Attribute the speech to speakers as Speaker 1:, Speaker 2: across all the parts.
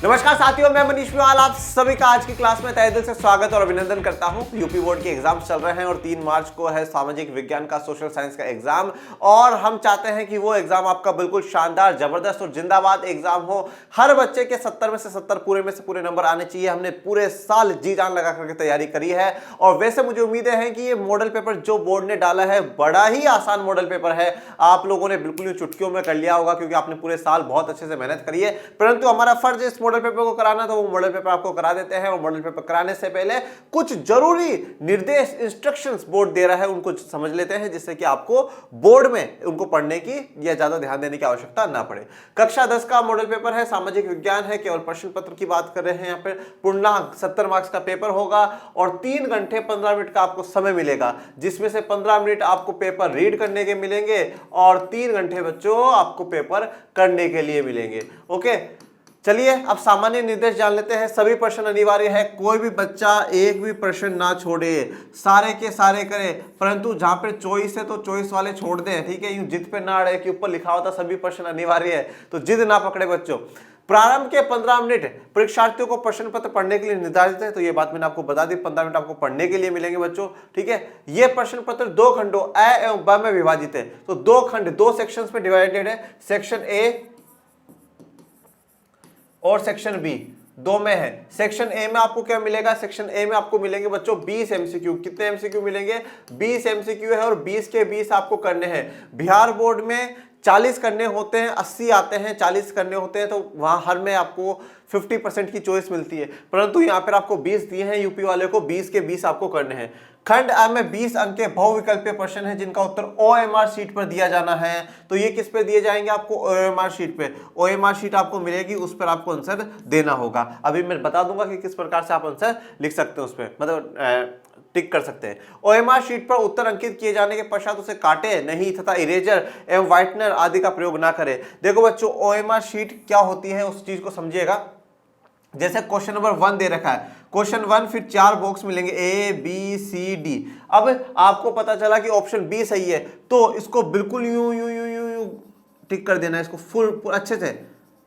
Speaker 1: नमस्कार साथियों, मैं मनीष मिवाल आप सभी का आज की क्लास में तहे दिल से स्वागत और अभिनंदन करता हूं। यूपी बोर्ड के एग्जाम्स चल रहे हैं और 3 मार्च को है सामाजिक विज्ञान का, सोशल साइंस का एग्जाम और हम चाहते हैं कि वो एग्जाम आपका बिल्कुल शानदार, जबरदस्त और जिंदाबाद एग्जाम हो। हर बच्चे के 70 में से 70 पूरे में से पूरे नंबर आने चाहिए। हमने पूरे साल जी जान लगा करके तैयारी करी है और वैसे मुझे उम्मीदें हैं कि ये मॉडल पेपर जो बोर्ड ने डाला है बड़ा ही आसान मॉडल पेपर है। आप लोगों ने बिल्कुल ही चुटकियों में कर लिया होगा क्योंकि आपने पूरे साल बहुत अच्छे से मेहनत करी है, परंतु हमारा फर्ज इस मॉडल पेपर को कराना, तो वो मॉडल पेपर आपको करा देते हैं। और मॉडल पेपर कराने से पहले कुछ जरूरी निर्देश, इंस्ट्रक्शंस बोर्ड दे रहा है, उनको समझ लेते हैं जिससे कि आपको बोर्ड में उनको पढ़ने की या ज्यादा ध्यान देने की आवश्यकता ना पड़े। कक्षा 10 का मॉडल पेपर है, सामाजिक विज्ञान है, केवल प्रश्न पत्र की बात कर रहे हैं। यहाँ पे पूर्णांक 70 मार्क्स का पेपर होगा और 3 घंटे 15 मिनट का आपको समय मिलेगा, जिसमें से 15 मिनट आपको पेपर रीड करने के मिलेंगे और 3 घंटे बच्चों आपको पेपर करने के लिए मिलेंगे। ओके, चलिए अब सामान्य निर्देश जान लेते हैं। सभी प्रश्न अनिवार्य है, कोई भी बच्चा एक भी प्रश्न ना छोड़े, सारे के सारे करे, परंतु जहां पर चॉइस है तो चॉइस वाले छोड़ दें, ठीक है। यूं जिद पे ना अड़े कि ऊपर लिखा होता सभी प्रश्न अनिवार्य है, तो जिद ना पकड़े बच्चों। प्रारंभ के 15 मिनट परीक्षार्थियों को प्रश्न पत्र पढ़ने के लिए निर्धारित है, तो ये बात मैंने आपको बता दी। 15 मिनट आपको पढ़ने के लिए मिलेंगे बच्चों, ठीक है। ये प्रश्न पत्र 2 खंडों अ एवं ब में विभाजित है, तो 2 खंड, 2 सेक्शंस में डिवाइडेड है। सेक्शन ए और सेक्शन बी 2 में है। सेक्शन ए में आपको क्या मिलेगा? सेक्शन ए में आपको मिलेंगे बच्चों 20 एमसीक्यू। कितने एमसीक्यू मिलेंगे? 20 एमसीक्यू है और 20 के 20 आपको करने हैं। बिहार बोर्ड में 40 करने होते हैं, 80 आते हैं, 40 करने होते हैं, तो वहां हर में आपको 50% की चॉइस मिलती है, परंतु यहाँ पर आपको 20 दिए हैं, यूपी वाले को 20 के 20 आपको करने हैं। खंड अ में 20 अंक के बहुविकल्पीय प्रश्न है जिनका उत्तर ओएमआर शीट पर दिया जाना है। तो ये किस पे दिए जाएंगे? आपको ओएमआर शीट पे। ओएमआर शीट आपको मिलेगी, उस पर आपको आंसर देना होगा। अभी मैं बता दूंगा कि किस प्रकार से आप आंसर लिख सकते हैं, उस पर मतलब टिक कर सकते हैं। ओएमआर शीट पर उत्तर अंकित किए जाने के पश्चात उसे काटे नहीं तथा इरेजर एवं व्हाइटनर आदि का प्रयोग ना करें। देखो बच्चों, ओएमआर शीट क्या होती है उस चीज को समझिएगा। जैसे क्वेश्चन नंबर 1 दे रखा है, क्वेश्चन 1 फिर 4 बॉक्स मिलेंगे ए बी सी डी। अब आपको पता चला कि ऑप्शन बी सही है, तो इसको बिल्कुल यूं यूं यूं यूं यूं टिक कर देना है, इसको फुल अच्छे से,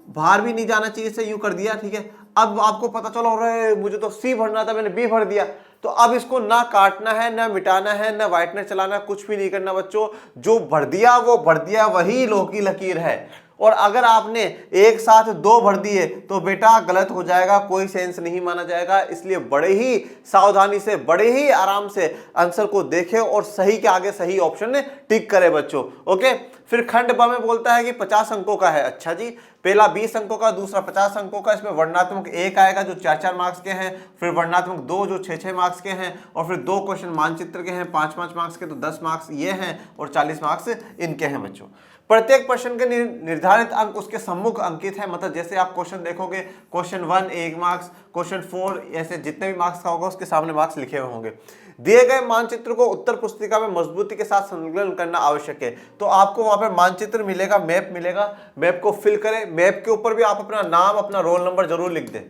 Speaker 1: बाहर भी नहीं जाना चाहिए, से यूं कर दिया, ठीक है। अब आपको पता चला अरे मुझे तो सी भरना था, मैंने बी भर दिया, तो अब इसको ना काटना है, ना मिटाना है, ना व्हाइटनर चलाना, कुछ भी नहीं करना बच्चों। जो भर दिया वो भर दिया, वही लो की लकीर है। और अगर आपने एक साथ 2 भर दिए तो बेटा गलत हो जाएगा, कोई सेंस नहीं माना जाएगा। इसलिए बड़े ही सावधानी से, बड़े ही आराम से आंसर को देखें और सही के आगे सही ऑप्शन टिक करें बच्चों। ओके, फिर खंड ब में बोलता है कि 50 अंकों का है। अच्छा जी, पहला 20 अंकों का, दूसरा 50 अंकों का। इसमें वर्णनात्मक 1 आएगा जो 4-4 मार्क्स के हैं, फिर वर्णनात्मक 2 जो 6-6 मार्क्स के हैं, और फिर 2 क्वेश्चन मानचित्र के हैं 5-5 मार्क्स के, तो 10 मार्क्स ये हैं और 40 मार्क्स इनके हैं बच्चों। प्रत्येक प्रश्न के निर्धारित अंक उसके सम्मुख अंकित है, मतलब जैसे आप क्वेश्चन देखोगे, क्वेश्चन 1 1 मार्क्स, क्वेश्चन 4 ऐसे जितने भी मार्क्स का होगा उसके सामने मार्क्स लिखे हुए होंगे। दिए गए मानचित्र को उत्तर पुस्तिका में मजबूती के साथ संलग्न करना आवश्यक है, तो आपको वहां पर मानचित्र मिलेगा, मैप मिलेगा, मैप को फिल करें। मैप के ऊपर भी आप अपना नाम, अपना रोल नंबर जरूर लिख दें,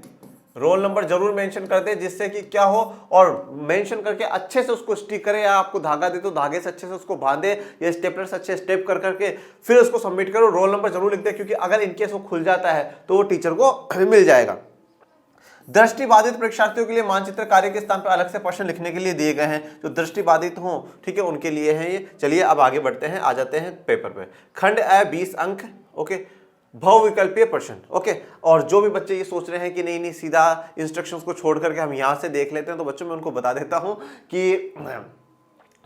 Speaker 1: रोल नंबर जरूर मेंशन कर दे, जिससे कि क्या हो, और मेंशन करके अच्छे से उसको स्टिक करें, या आपको धागा दे तो धागे से अच्छे से उसको बांधे, या स्टेपलर से अच्छे स्टेप कर करके फिर उसको सबमिट करो। रोल नंबर जरूर लिख दे, क्योंकि अगर इनकेस वो खुल जाता है तो वो टीचर को मिल जाएगा। दृष्टिबाधित परीक्षार्थियों के लिए मानचित्र कार्य के स्थान पर अलग से प्रश्न लिखने के लिए दिए गए हैं, जो दृष्टिबाधित हों, ठीक है, उनके लिए हैं ये। चलिए अब आगे बढ़ते हैं, आ जाते हैं पेपर पे। खंड अ 20 अंक, ओके, बहुविकल्पीय प्रश्न, ओके। और जो भी बच्चे ये सोच रहे हैं कि नहीं नहीं सीधा इंस्ट्रक्शंस को छोड़ करके हम यहां से देख लेते हैं, तो बच्चों मैं उनको बता देता हूं कि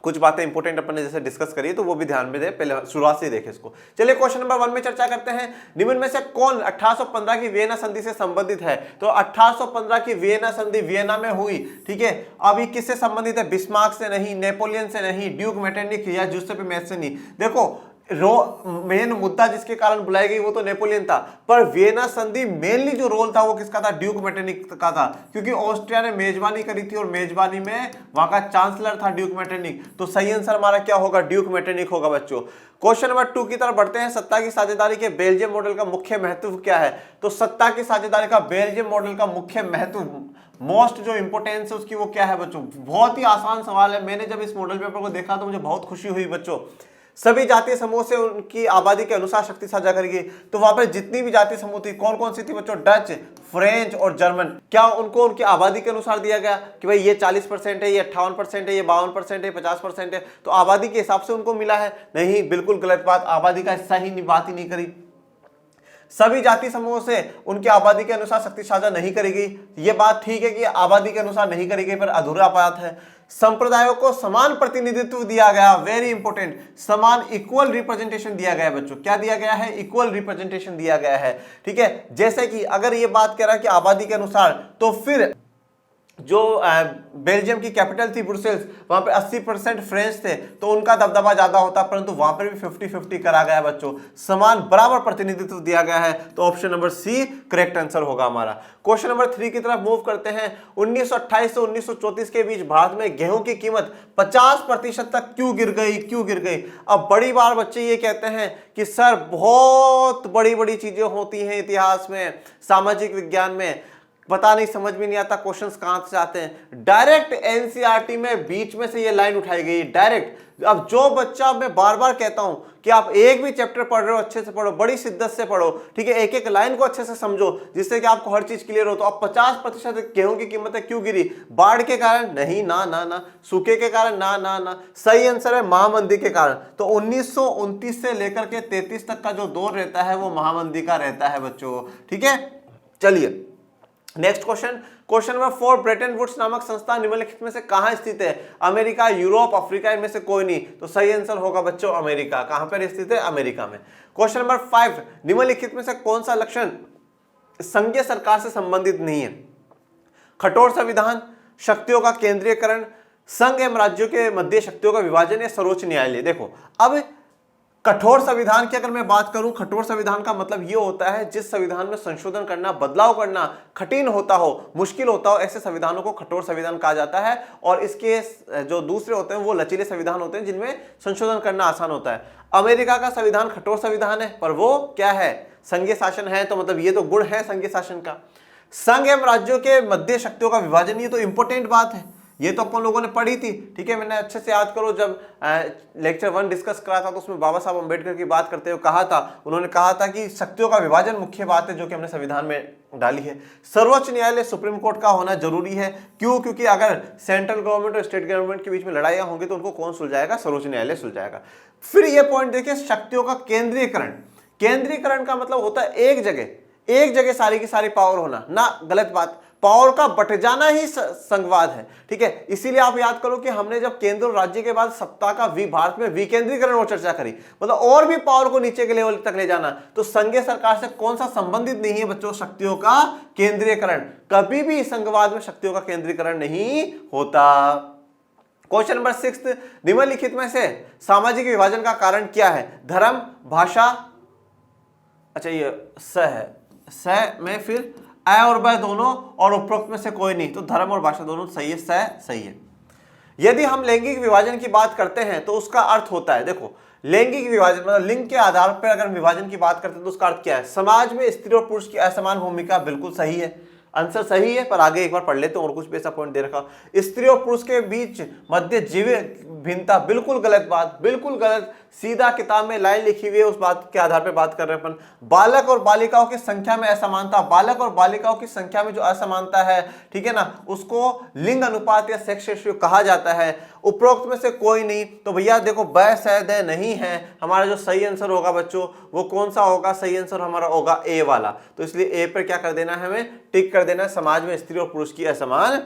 Speaker 1: कुछ बातें इंपॉर्टेंट अपन ने जैसे डिस्कस करी, तो वो भी ध्यान में दे, पहले शुरुआत से देखें इसको। चलिए क्वेश्चन नंबर 1 में चर्चा करते हैं। निम्न में से कौन 1815 की वियना संधि से संबंधित है? तो 1815 की वियना संधि वियना में हुई, ठीक है। अब ये किससे संबंधित है? बिस्मार्क से नहीं, नेपोलियन से नहीं, ड्यूक मेटरनिख या जूसेप मैथ से नहीं। देखो मेन मुद्दा जिसके कारण बुलाई गई वो तो नेपोलियन था, पर वियना संधि मेनली जो रोल था वो किसका था? ड्यूक मेटरनिख का था, क्योंकि ऑस्ट्रिया ने मेजबानी करी थी और मेजबानी में वहां का चांसलर था ड्यूक मेटरनिख। तो सही आंसर हमारा क्या होगा? ड्यूक मेटरनिख होगा बच्चों। क्वेश्चन नंबर 2 की तरफ बढ़ते हैं। सत्ता की साझेदारी के बेल्जियम मॉडल का मुख्य महत्व क्या है? तो सत्ता की साझेदारी का बेल्जियम मॉडल का मुख्य महत्व, मोस्ट जो इंपोर्टेंस है उसकी, वो क्या है बच्चों? बहुत ही आसान सवाल है। मैंने जब इस मॉडल पेपर को देखा तो मुझे बहुत खुशी हुई बच्चों। सभी जातीय समूह से उनकी आबादी के अनुसार शक्ति साझा करेगी। तो वहां पर जितनी भी जातीय समूह थी, कौन कौन सी थी बच्चों? डच, फ्रेंच और जर्मन। क्या उनको उनकी आबादी के अनुसार दिया गया कि भाई ये 40% है, ये 58% है, ये 52% है, 50% है, तो आबादी के हिसाब से उनको मिला है? नहीं, बिल्कुल गलत बात। आबादी का हिस्सा ही बात ही नहीं करी। सभी जाति समूहों से उनकी आबादी के अनुसार शक्ति साझा नहीं करेगी, ये बात ठीक है कि आबादी के अनुसार नहीं करेगी, पर अधूरा बात है। संप्रदायों को समान प्रतिनिधित्व दिया गया, वेरी इंपॉर्टेंट, समान इक्वल रिप्रेजेंटेशन दिया गया है बच्चों। क्या दिया गया है? इक्वल रिप्रेजेंटेशन दिया गया है, ठीक है। जैसे कि अगर ये बात कह रहा है कि आबादी के अनुसार, तो फिर जो बेल्जियम की कैपिटल थी ब्रुसेल्स, वहां पे 80% फ्रेंच थे, तो उनका दबदबा ज्यादा होता, परंतु वहां पर भी 50-50 करा गया बच्चों, समान बराबर प्रतिनिधित्व दिया गया है। तो option number C correct answer होगा हमारा। क्वेश्चन नंबर 3 की तरफ मूव करते हैं। 1928 से 1934 के बीच भारत में गेहूं की कीमत 50% तक क्यों गिर गई? अब बड़ी बार बच्चे ये कहते हैं कि सर बहुत बड़ी बड़ी चीजें होती हैं इतिहास में, सामाजिक विज्ञान में, पता नहीं, समझ में नहीं आता क्वेश्चंस कहां से आते हैं। डायरेक्ट एनसीईआरटी में बीच में से ये लाइन उठाई गई डायरेक्ट। अब जो बच्चा, मैं बार बार कहता हूं कि आप एक भी चैप्टर पढ़ रहे हो अच्छे से पढ़ो, बड़ी शिद्दत से पढ़ो, ठीक है, एक एक लाइन को अच्छे से समझो, जिससे कि आपको हर चीज क्लियर हो। तो अब 50% गेहूं की कीमतें क्यों गिरी? बाढ़ के कारण? नहीं, ना। सूखे के कारण? ना। सही आंसर है महामंदी के कारण। तो 1929 से लेकर के 33 तक का जो दौर रहता है वो महामंदी का रहता है बच्चों, ठीक है। चलिए next question number 4, Bretton Woods नामक संस्था निम्नलिखित में से कहां स्थित है? अमेरिका, यूरोप, अफ्रीका, इनमें से कोई नहीं। तो सही आंसर होगा बच्चों अमेरिका। कहां पर स्थित है? अमेरिका में। क्वेश्चन नंबर 5, निम्नलिखित में से कौन सा लक्षण संघीय सरकार से संबंधित नहीं है? कठोर संविधान, शक्तियों का केंद्रीयकरण, संघ एवं राज्यों के मध्य शक्तियों का विभाजन या सर्वोच्च न्यायालय। देखो अब कठोर संविधान की अगर मैं बात करूं, कठोर संविधान का मतलब यह होता है जिस संविधान में संशोधन करना, बदलाव करना कठिन होता हो, मुश्किल होता हो, ऐसे संविधानों को कठोर संविधान कहा जाता है। और इसके जो दूसरे होते हैं वो लचीले संविधान होते हैं जिनमें संशोधन करना आसान होता है। अमेरिका का संविधान कठोर संविधान है, पर वो क्या है? संघीय शासन है, तो मतलब ये तो गुण है संघीय शासन का। संघ एवं राज्यों के मध्य शक्तियों का विभाजन, ये तो इंपॉर्टेंट बात है, ये तो अपन लोगों ने पढ़ी थी, ठीक है। मैंने अच्छे से याद करो, जब लेक्चर 1 डिस्कस करा था तो उसमें बाबा साहब अंबेडकर की बात करते हुए कहा था, उन्होंने कहा था कि शक्तियों का विभाजन मुख्य बात है जो कि हमने संविधान में डाली है। सर्वोच्च न्यायालय सुप्रीम कोर्ट का होना जरूरी है। क्यों? क्योंकि अगर सेंट्रल गवर्नमेंट और स्टेट गवर्नमेंट के बीच में लड़ाइयां होंगी तो उनको कौन सुलझाएगा? सर्वोच्च न्यायालय सुलझाएगा। फिर ये पॉइंट देखिए, शक्तियों का केंद्रीयकरण। केंद्रीयकरण का मतलब होता है एक जगह सारी की सारी पावर होना ना, गलत बात। पावर का बट जाना ही संघवाद है, ठीक है। इसीलिए आप याद करो कि हमने जब केंद्र और राज्य के बाद सत्ता का भारत में विकेंद्रीकरण और चर्चा करी, मतलब और भी पावर को नीचे के लेवल तक ले जाना, तो संघीय सरकार से कौन सा संबंधित नहीं है बच्चों? शक्तियों का केंद्रीयकरण। कभी भी संघवाद में शक्तियों का केंद्रीकरण नहीं होता। क्वेश्चन नंबर 6, निम्नलिखित में से सामाजिक विभाजन का कारण क्या है? धर्म, भाषा, अच्छा ये स है, स में फिर अ और ब दोनों, और उपरोक्त में से कोई नहीं, तो धर्म और भाषा दोनों सही है, सही है। यदि हम लैंगिक विभाजन की बात करते हैं तो उसका अर्थ होता है, देखो लैंगिक विभाजन मतलब लिंग के आधार पर अगर विभाजन की बात करते हैं तो उसका अर्थ क्या है? समाज में स्त्री और पुरुष की असमान भूमिका, बिल्कुल सही है, आंसर सही है, पर आगे एक बार पढ़ लेते हैं और कुछ भी ऐसा पॉइंट दे रखा। स्त्री और पुरुष के बीच मध्य जीव भिन्नता, बिल्कुल गलत बात, बिल्कुल गलत। सीधा किताब में लाइन लिखी हुई है, उस बात के आधार पर बात कर रहे हैं अपन। बालक और बालिकाओं की संख्या में असमानता, बालक और बालिकाओं की संख्या में जो असमानता है, ठीक है ना, उसको लिंग अनुपात या सेक्स रेशियो कहा जाता है। उपरोक्त में से कोई नहीं, तो भैया देखो ब स द नहीं है, हमारा जो सही आंसर होगा बच्चों वो कौन सा होगा? सही आंसर हमारा होगा ए वाला। तो इसलिए ए पर क्या कर देना है? हमें टिक कर देना है, समाज में स्त्री और पुरुष की असमान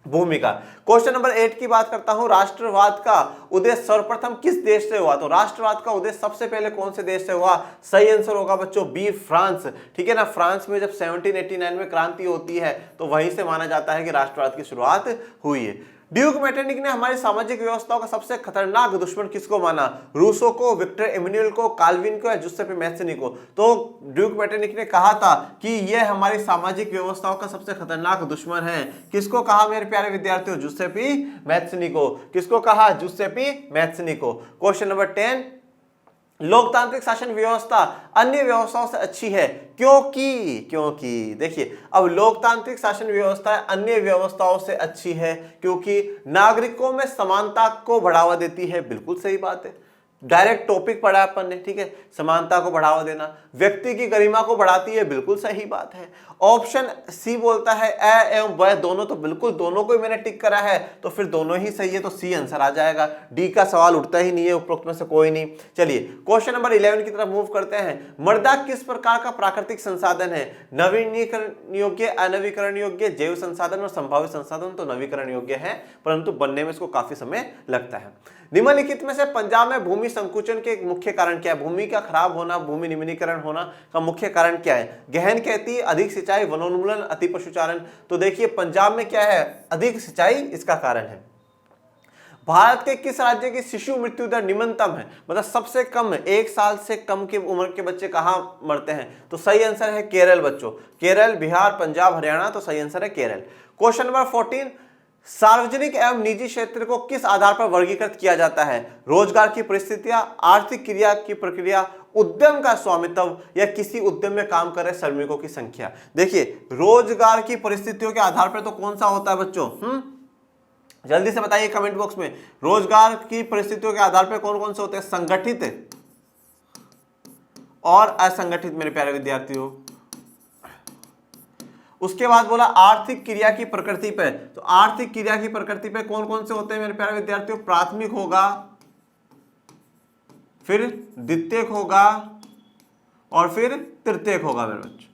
Speaker 1: भूमिका। क्वेश्चन नंबर 8 की बात करता हूं, राष्ट्रवाद का उदय सर्वप्रथम किस देश से हुआ? तो राष्ट्रवाद का उदय सबसे पहले कौन से देश से हुआ? सही आंसर होगा बच्चों बी, फ्रांस, ठीक है ना। फ्रांस में जब 1789 में क्रांति होती है तो वहीं से माना जाता है कि राष्ट्रवाद की शुरुआत हुई है। ड्यूक मेटरनिक ने हमारी सामाजिक व्यवस्थाओं का सबसे खतरनाक दुश्मन किसको माना? रूसो को, विक्टर इमैनुअल को, काल्विन को या जुसेप्पे मैत्सनी को? तो ड्यूक मेटरनिक ने कहा था कि यह हमारी सामाजिक व्यवस्थाओं का सबसे खतरनाक दुश्मन है। किसको कहा मेरे प्यारे विद्यार्थियों? जुसेप्पे मैत्सनी को। किसको कहा? जुसेप्पे मैत्सनी को। क्वेश्चन नंबर 10, लोकतांत्रिक शासन व्यवस्था अन्य व्यवस्थाओं से अच्छी है क्योंकि देखिए, अब लोकतांत्रिक शासन व्यवस्था अन्य व्यवस्थाओं से अच्छी है क्योंकि नागरिकों में समानता को बढ़ावा देती है, बिल्कुल सही बात है। डायरेक्ट टॉपिक पढ़ा अपन ने, ठीक है। समानता को बढ़ावा देना व्यक्ति की गरिमा को बढ़ाती है, बिल्कुल सही बात है। ऑप्शन सी बोलता है ए एवं व दोनों, तो बिल्कुल दोनों को ही मैंने टिक करा है, तो फिर दोनों ही सही है, तो सी आंसर आ जाएगा। डी का सवाल उठता ही नहीं है उपरोक्त में से कोई नहीं। चलिए क्वेश्चन नंबर 11 की तरफ मूव करते हैं। मृदा किस प्रकार का प्राकृतिक संसाधन है? नवीनीकरण योग्य, अनवीकरण योग्य, जैव संसाधन और संभावित संसाधन। तो नवीकरण योग्य है, परंतु बनने में इसको काफी समय लगता है। निम्नलिखित में से पंजाब में भूमि संकुचन के मुख्य कारण क्या है? भूमि का खराब होना, भूमि निम्नीकरण होना का मुख्य कारण क्या है? गहन खेती, अधिक सिंचाई, वनोन्मूलन, अति पशुचारण। तो देखिए पंजाब में क्या है? अधिक सिंचाई इसका कारण है। भारत के किस राज्य की शिशु मृत्यु दर निम्नतम है? मतलब सबसे कम, 1 साल से कम की उम्र के बच्चे कहां मरते हैं? तो सही आंसर है केरल बच्चों। केरल, बिहार, पंजाब, हरियाणा, तो सही आंसर है केरल। क्वेश्चन नंबर 14, सार्वजनिक एवं निजी क्षेत्र को किस आधार पर वर्गीकृत किया जाता है? रोजगार की परिस्थितियां, आर्थिक क्रिया की प्रक्रिया, उद्यम का स्वामित्व, या किसी उद्यम में काम कर रहे श्रमिकों की संख्या। देखिए रोजगार की परिस्थितियों के आधार पर तो कौन सा होता है बच्चों? जल्दी से बताइए कमेंट बॉक्स में। रोजगार की परिस्थितियों के आधार पर कौन कौन से होते हैं? संगठित और असंगठित मेरे प्यारे विद्यार्थियों। उसके बाद बोला आर्थिक क्रिया की प्रकृति पे, तो आर्थिक क्रिया की प्रकृति पे कौन कौन से होते हैं मेरे प्यारे विद्यार्थियों? प्राथमिक होगा, फिर द्वितीयक होगा और फिर तृतीयक होगा मेरे बच्चों।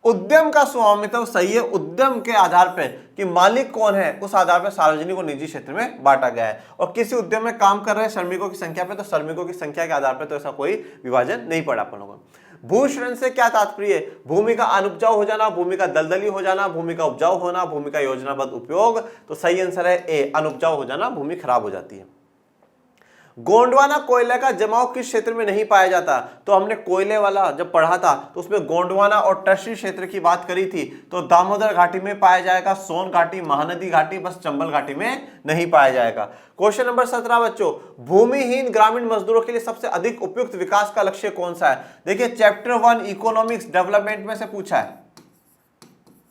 Speaker 1: उद्यम का स्वामित्व सही है, उद्यम के आधार पर कि मालिक कौन है उस आधार पर सार्वजनिक और निजी क्षेत्र में बांटा गया है। और किसी उद्यम में काम कर रहे श्रमिकों की संख्या पे, तो श्रमिकों की संख्या के आधार पर तो ऐसा कोई विभाजन नहीं पड़ा अपन लोगों को। भूषण से क्या तात्पर्य है? भूमि का अनुपजाऊ हो जाना, भूमि का दलदली हो जाना, भूमि का उपजाऊ होना, भूमि का योजनाबद्ध उपयोग। तो सही आंसर है ए, अनुपजाऊ हो जाना, भूमि खराब हो जाती है। गोंडवाना कोयले का जमाव किस क्षेत्र में नहीं पाया जाता? तो हमने कोयले वाला जब पढ़ा था तो उसमें गोंडवाना और टर्शी क्षेत्र की बात करी थी। तो दामोदर घाटी में पाया जाएगा, सोन घाटी, महानदी घाटी, बस चंबल घाटी में नहीं पाया जाएगा। क्वेश्चन नंबर 17 बच्चों, भूमिहीन ग्रामीण मजदूरों के लिए सबसे अधिक उपयुक्त विकास का लक्ष्य कौन सा है? देखिए चैप्टर 1 इकोनॉमिक्स डेवलपमेंट में से पूछा है,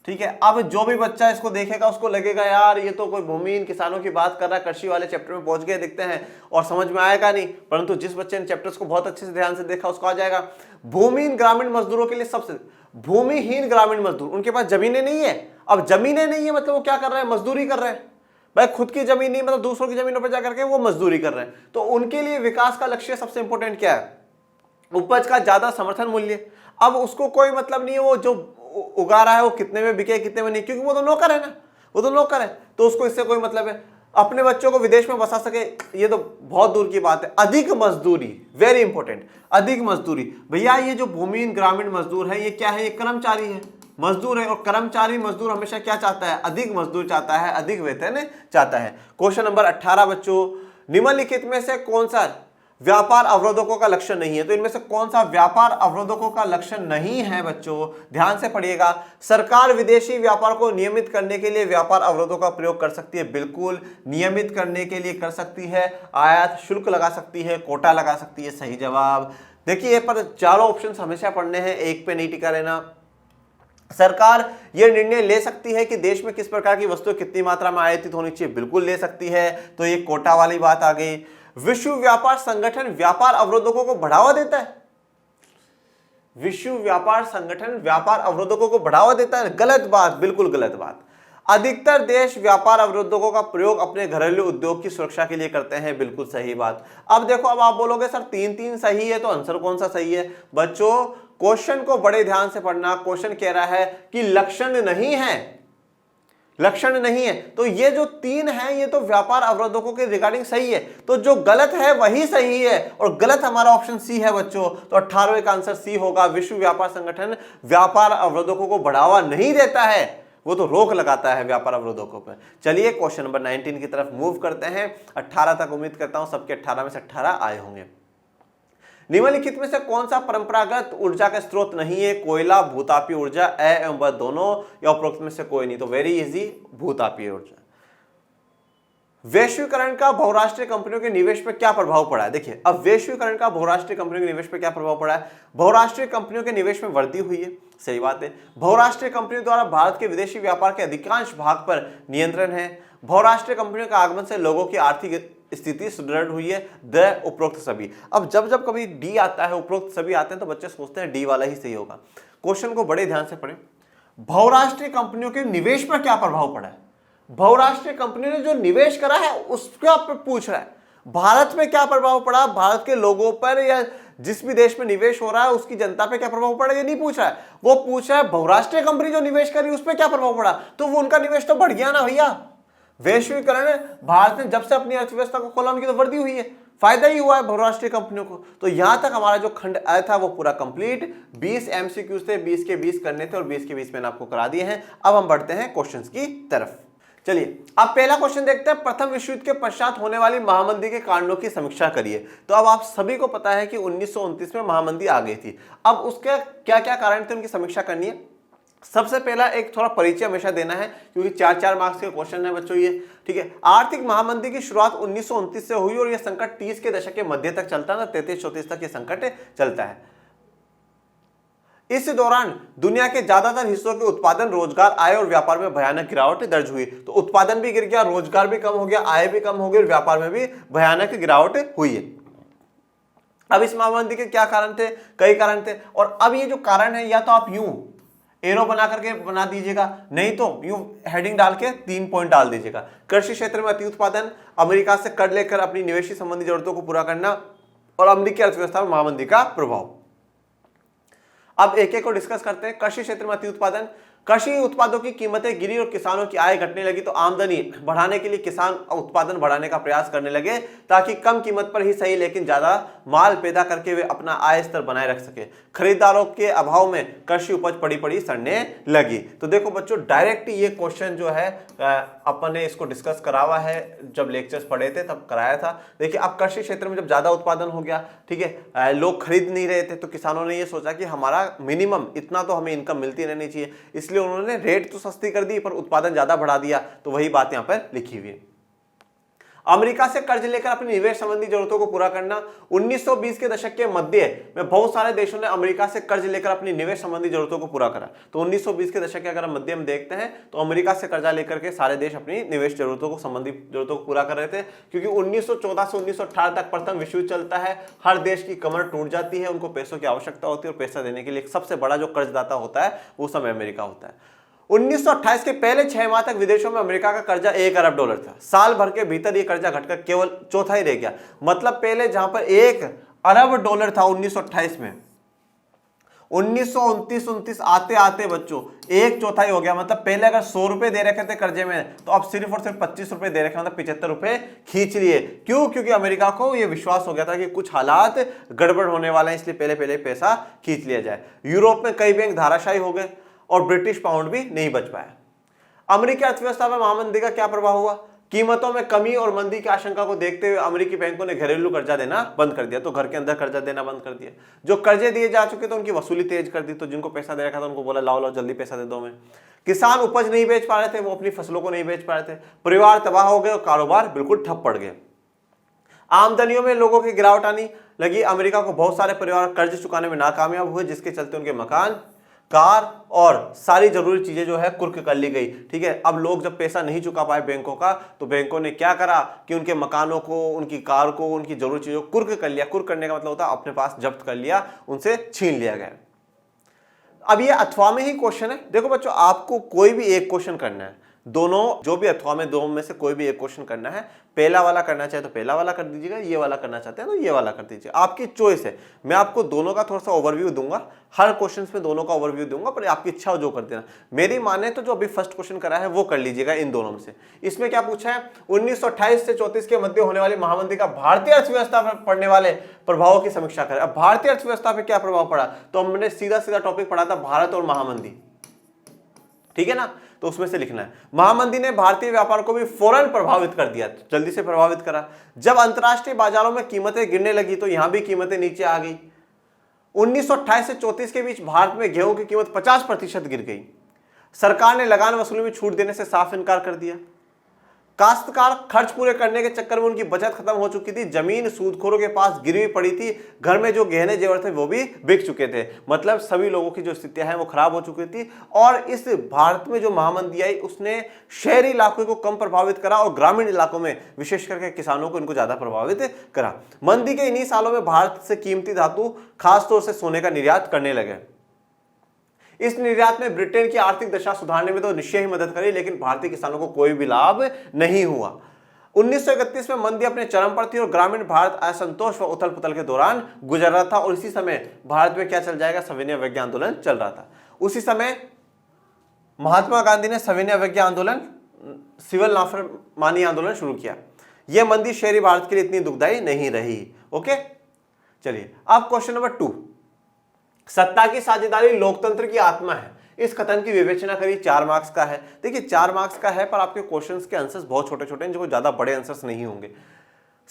Speaker 1: ठीक है। अब जो भी बच्चा इसको देखेगा उसको लगेगा यार ये तो कोई भूमिहीन किसानों की बात कर रहा है, कृषि वाले चैप्टर में पहुंच गए दिखते हैं और समझ में आएगा नहीं। परंतु जिस बच्चे ने चैप्टर्स को बहुत अच्छे से ध्यान से देखा उसको आ जाएगा। भूमिहीन ग्रामीण मजदूरों के लिए सबसे, भूमिहीन ग्रामीण मजदूर, उनके पास जमीनें नहीं है। अब जमीनें नहीं है मतलब वो क्या कर रहे हैं? मजदूरी कर रहे हैं भाई। खुद की जमीन नहीं मतलब दूसरों की जमीनों पर जाकर के वो मजदूरी कर रहे हैं। तो उनके लिए विकास का लक्ष्य सबसे इंपॉर्टेंट क्या है? उपज का ज्यादा समर्थन मूल्य। अब उसको कोई मतलब नहीं है वो जो उगा रहा है वो कितने में बिके कितने में नहीं, क्योंकि वो तो नौकर है ना, वो तो नौकर है, तो उसको इससे कोई मतलब है। अपने बच्चों को विदेश में बसा सके ये तो बहुत दूर की बात है। अधिक मजदूरी, वेरी इंपॉर्टेंट, अधिक मजदूरी। भैया ये जो भूमिहीन ग्रामीण मजदूर है ये क्या है? ये कर्मचारी है, मजदूर है। और कर्मचारी मजदूर हमेशा क्या चाहता है? अधिक मजदूर चाहता है, अधिक वेतन चाहता है। क्वेश्चन नंबर 18 बच्चों, निम्नलिखित में से कौन सा व्यापार अवरोधकों का लक्षण नहीं है? तो इनमें से कौन सा व्यापार अवरोधकों का लक्षण नहीं है बच्चों? ध्यान से पढ़िएगा। सरकार विदेशी व्यापार को नियमित करने के लिए व्यापार अवरोधों का प्रयोग कर सकती है, बिल्कुल नियमित करने के लिए कर सकती है। आयात शुल्क लगा सकती है, कोटा लगा सकती है। सही जवाब। देखिए पर चारों ऑप्शन हमेशा पढ़ने हैं, एक पे नहीं टिका रहना। सरकार यह निर्णय ले सकती है कि देश में किस प्रकार की वस्तुएं कितनी मात्रा में आयातित होनी चाहिए, बिल्कुल ले सकती है। तो ये कोटा वाली बात आ गई। विश्व व्यापार संगठन व्यापार अवरोधकों को बढ़ावा देता है? विश्व व्यापार संगठन व्यापार अवरोधकों को बढ़ावा देता है? गलत बात, बिल्कुल गलत बात। अधिकतर देश व्यापार अवरोधकों का प्रयोग अपने घरेलू उद्योग की सुरक्षा के लिए करते हैं, बिल्कुल सही बात। अब देखो, अब आप बोलोगे सर 3-3 सही है, तो आंसर कौन सा सही है? बच्चों क्वेश्चन को बड़े ध्यान से पढ़ना। क्वेश्चन कह रहा है कि लक्षण नहीं है, लक्षण नहीं है, तो ये जो 3 है ये तो व्यापार अवरोधकों के रिगार्डिंग सही है। तो जो गलत है वही सही है, और गलत हमारा ऑप्शन सी है बच्चों। तो 18वें का आंसर सी होगा। विश्व व्यापार संगठन व्यापार अवरोधकों को बढ़ावा नहीं देता है, वो तो रोक लगाता है व्यापार अवरोधकों पर। चलिए क्वेश्चन नंबर 19 की तरफ मूव करते हैं। 18 तक उम्मीद करता हूं सबके 18 में से 18 आए होंगे। निम्नलिखित में से कौन सा परंपरागत ऊर्जा का स्रोत नहीं है? कोयला, भूतापीय ऊर्जा, ए एवं व दोनों, या उपरोक्त में से कोई नहीं? तो वेरी इजी, भूतापीय ऊर्जा। वैश्वीकरण का बहुराष्ट्रीय कंपनियों के निवेश पर क्या प्रभाव पड़ा है? देखिए अब वैश्वीकरण का बहुराष्ट्रीय कंपनियों के निवेश पर क्या प्रभाव पड़ा है? बहुराष्ट्रीय कंपनियों के निवेश में वृद्धि हुई है, सही बात है। बहुराष्ट्रीय कंपनियों द्वारा भारत के विदेशी व्यापार के अधिकांश भाग पर नियंत्रण है। बहुराष्ट्रीय कंपनियों के आगमन से लोगों की आर्थिक स्थिति सुदृढ़ हुई है, द उपरोक्त सभी। अब जब जब कभी डी आता है, उपरोक्त सभी आते हैं, तो बच्चे सोचते हैं डी वाला ही सही होगा। क्वेश्चन को बड़े ध्यान से पढ़ें। बहुराष्ट्रीय कंपनियों के निवेश पर क्या प्रभाव पड़ा है? बहुराष्ट्रीय कंपनियों ने जो निवेश करा है उसके पर पूछ रहा है। भारत में क्या प्रभाव पड़ा, भारत के लोगों पर या जिस भी देश में निवेश हो रहा है उसकी जनता पे क्या प्रभाव पड़ा, ये नहीं पूछ रहा है। वो पूछ रहा है बहुराष्ट्रीय कंपनी जो निवेश करी उस पर क्या प्रभाव पड़ा। तो वो उनका निवेश तो बढ़ गया ना भैया। वैश्वीकरण है, भारत ने जब से अपनी अर्थव्यवस्था को खोला उनकी तो वृद्धि हुई है, फायदा ही हुआ है बहुराष्ट्रीय कंपनियों को। तो यहां तक हमारा जो खंड आया था वो पूरा कंप्लीट। 20 एमसीक्यू थे, 20 के 20 करने थे और 20 के 20 मैंने आपको करा दिए हैं। अब हम बढ़ते हैं क्वेश्चंस की तरफ। चलिए अब पहला क्वेश्चन देखते हैं। प्रथम विश्व युद्ध के पश्चात होने वाली महामंदी के कारणों की समीक्षा करिए। तो अब आप सभी को पता है कि 1929 में महामंदी आ गई थी। अब उसके क्या क्या कारण थे उनकी समीक्षा करनी है। सबसे पहला एक थोड़ा परिचय हमेशा देना है क्योंकि 4-4 मार्क्स के क्वेश्चन है बच्चों ये, ठीक है। आर्थिक महामंदी की शुरुआत 1929 से हुई और यह संकट 30 के दशक के मध्य तक चलता है, 33-34 तक ये संकट चलता है। इस दौरान दुनिया के ज्यादातर हिस्सों के उत्पादन, रोजगार, आय और व्यापार में भयानक गिरावट दर्ज हुई। तो उत्पादन भी गिर गया, रोजगार भी कम हो गया, आय भी कम हो गई और व्यापार में भी भयानक गिरावट हुई है। अब इस महामंदी के क्या कारण थे? कई कारण थे। और अब ये जो कारण है या तो आप यूं एरो बना करके बना दीजिएगा, नहीं तो यूं हेडिंग डाल के 3 पॉइंट डाल दीजिएगा। कृषि क्षेत्र में अति उत्पादन, अमेरिका से कर्ज लेकर अपनी निवेशी संबंधी जरूरतों को पूरा करना और अमेरिकी अर्थव्यवस्था में महामंदी का प्रभाव। अब एक एक को डिस्कस करते हैं। कृषि क्षेत्र में अति उत्पादन, कृषि उत्पादों की कीमतें गिरी और किसानों की आय घटने लगी। तो आमदनी बढ़ाने के लिए किसान उत्पादन बढ़ाने का प्रयास करने लगे ताकि कम कीमत पर ही सही लेकिन ज्यादा माल पैदा करके वे अपना आय स्तर बनाए रख सके। खरीदारों के अभाव में कृषि उपज पड़ी पड़ी सड़ने लगी। तो देखो बच्चों डायरेक्ट ये क्वेश्चन जो है अपन ने इसको डिस्कस करा हुआ है, जब लेक्चर्स पढ़े थे तब कराया था। देखिए अब कृषि क्षेत्र में जब ज्यादा उत्पादन हो गया, ठीक है, लोग खरीद नहीं रहे थे, तो किसानों ने ये सोचा कि हमारा मिनिमम इतना तो हमें इनकम मिलती रहनी चाहिए, इसलिए उन्होंने रेट तो सस्ती कर दी पर उत्पादन ज्यादा बढ़ा दिया। तो वही बात यहां पर लिखी हुई है। अमेरिका से कर्ज लेकर अपनी निवेश संबंधी जरूरतों को पूरा करना। 1920 के दशक के मध्य में बहुत सारे देशों ने अमेरिका से कर्ज लेकर अपनी निवेश संबंधी जरूरतों को पूरा करा। तो 1920 के दशक के अगर हम मध्य में देखते हैं तो अमेरिका से कर्जा लेकर के सारे देश अपनी निवेश जरूरतों को संबंधी जरूरतों को पूरा कर रहे थे, क्योंकि 1914 से 1918 तक प्रथम विश्व युद्ध चलता है। हर देश की कमर टूट जाती है, उनको पैसों की आवश्यकता होती है और पैसा देने के लिए सबसे बड़ा जो कर्जदाता होता है वो समय अमेरिका होता है। 1928 के पहले 6 माह तक विदेशों में अमेरिका का कर्जा $1 अरब था। साल भर के भीतर यह कर्जा घटकर केवल चौथाई रह गया। मतलब पहले जहां पर $1 अरब था 1928 में, 1929 आते आते बच्चों 1/4 हो गया। मतलब पहले अगर 100 रुपए दे रखे थे कर्जे में तो अब सिर्फ और सिर्फ 25 रुपए दे रखे, मतलब 75 रुपए खींच लिए। क्यों? क्योंकि अमेरिका को यह विश्वास हो गया था कि कुछ हालात गड़बड़ होने वाले हैं, इसलिए पहले पहले पैसा खींच लिया जाए। यूरोप में कई बैंक धाराशायी हो गए और ब्रिटिश पाउंड भी नहीं बच पाया। अमेरिकी अर्थव्यवस्था पर महामंदी का क्या प्रभाव हुआ? कीमतों में कमी और मंदी की आशंका को देखते हुए अमेरिकी बैंकों ने घरेलू कर्जा देना बंद कर दिया। तो घर के अंदर कर्जा देना बंद कर दिया। जो कर्जे दिए जा चुके थे उनकी वसूली तेज कर दी। तो जिनको पैसा दे रखा था उनको बोला लाओ लाओ जल्दी पैसा दे दो हमें। किसान उपज नहीं बेच पा रहे थे, वो अपनी फसलों को नहीं बेच पा रहे थे। परिवार तबाह हो गए और कारोबार बिल्कुल ठप पड़ गए। आमदनियों में लोगों की गिरावट आनी लगी। अमेरिका को बहुत सारे परिवार कर्ज चुकाने में नाकामयाब हुए, जिसके चलते उनके मकान, कार और सारी जरूरी चीजें जो है कुर्क कर ली गई। ठीक है, अब लोग जब पैसा नहीं चुका पाए बैंकों का, तो बैंकों ने क्या करा कि उनके मकानों को, उनकी कार को, उनकी जरूरी चीजों को कुर्क कर लिया। कुर्क करने का मतलब होता है अपने पास जब्त कर लिया, उनसे छीन लिया गया। अब ये अथवा में ही क्वेश्चन है। देखो बच्चों, आपको कोई भी एक क्वेश्चन करना है, दोनों जो भी अथवा में दो में से कोई भी एक क्वेश्चन करना है। पहला वाला करना चाहे तो पहला वाला कर दीजिएगा, ये वाला करना चाहते हैं तो ये वाला कर दीजिए, आपकी चॉइस है। मैं आपको दोनों का थोड़ा सा ओवरव्यू दूंगा, हर क्वेश्चन में दोनों का ओवरव्यू दूंगा, पर आपकी इच्छा हो जो कर देना। मेरी माने तो जो अभी फर्स्ट क्वेश्चन करा है वो कर लीजिएगा इन दोनों में से। इसमें क्या पूछा है? 1928 से 34 के मध्य होने वाली महामंदी का भारतीय अर्थव्यवस्था पर पड़ने वाले प्रभावों की समीक्षा करें। अब भारतीय अर्थव्यवस्था पर क्या प्रभाव पड़ा, तो हमने सीधा सीधा टॉपिक पढ़ा था भारत और महामंदी, ठीक है ना। तो उसमें से लिखना है, महामंदी ने भारतीय व्यापार को भी फौरन प्रभावित कर दिया, जल्दी से प्रभावित करा। जब अंतरराष्ट्रीय बाजारों में कीमतें गिरने लगी तो यहां भी कीमतें नीचे आ गई। 1928 से 34 के बीच भारत में गेहूं की कीमत 50% गिर गई। सरकार ने लगान वसूली में छूट देने से साफ इनकार कर दिया। काश्तकार खर्च पूरे करने के चक्कर में उनकी बचत खत्म हो चुकी थी, जमीन सूदखोरों के पास गिरवी पड़ी थी, घर में जो गहने जेवर थे वो भी बिक चुके थे। मतलब सभी लोगों की जो स्थितियां हैं वो खराब हो चुकी थी। और इस भारत में जो महामंदी आई उसने शहरी इलाकों को कम प्रभावित करा और ग्रामीण इलाकों में विशेष करके किसानों को इनको ज्यादा प्रभावित करा। मंदी के इन्हीं सालों में भारत से कीमती धातु खासतौर से सोने का निर्यात करने लगे। इस निर्यात में ब्रिटेन की आर्थिक दशा सुधारने में तो निश्चय ही मदद करी, लेकिन भारतीय किसानों को कोई भी लाभ नहीं हुआ। 1931 में मंदी अपने चरम पर थी और ग्रामीण भारत असंतोष व उथल पुथल के दौरान गुजर रहा था। और इसी समय भारत में क्या चल जाएगा, सविनय अवज्ञा आंदोलन चल रहा था। उसी समय महात्मा गांधी ने सविनय अवज्ञा आंदोलन, सिविल नाफरमानी आंदोलन शुरू किया। यह मंदी शहरी भारत के लिए इतनी दुखदायी नहीं रही। ओके, चलिए अब क्वेश्चन नंबर 2, सत्ता की साझेदारी लोकतंत्र की आत्मा है। इस कथन की विवेचना करिए। 4 मार्क्स का है। देखिए 4 मार्क्स का है, पर आपके क्वेश्चंस के आंसर्स बहुत छोटे छोटे हैं, जो ज्यादा बड़े आंसर्स नहीं होंगे।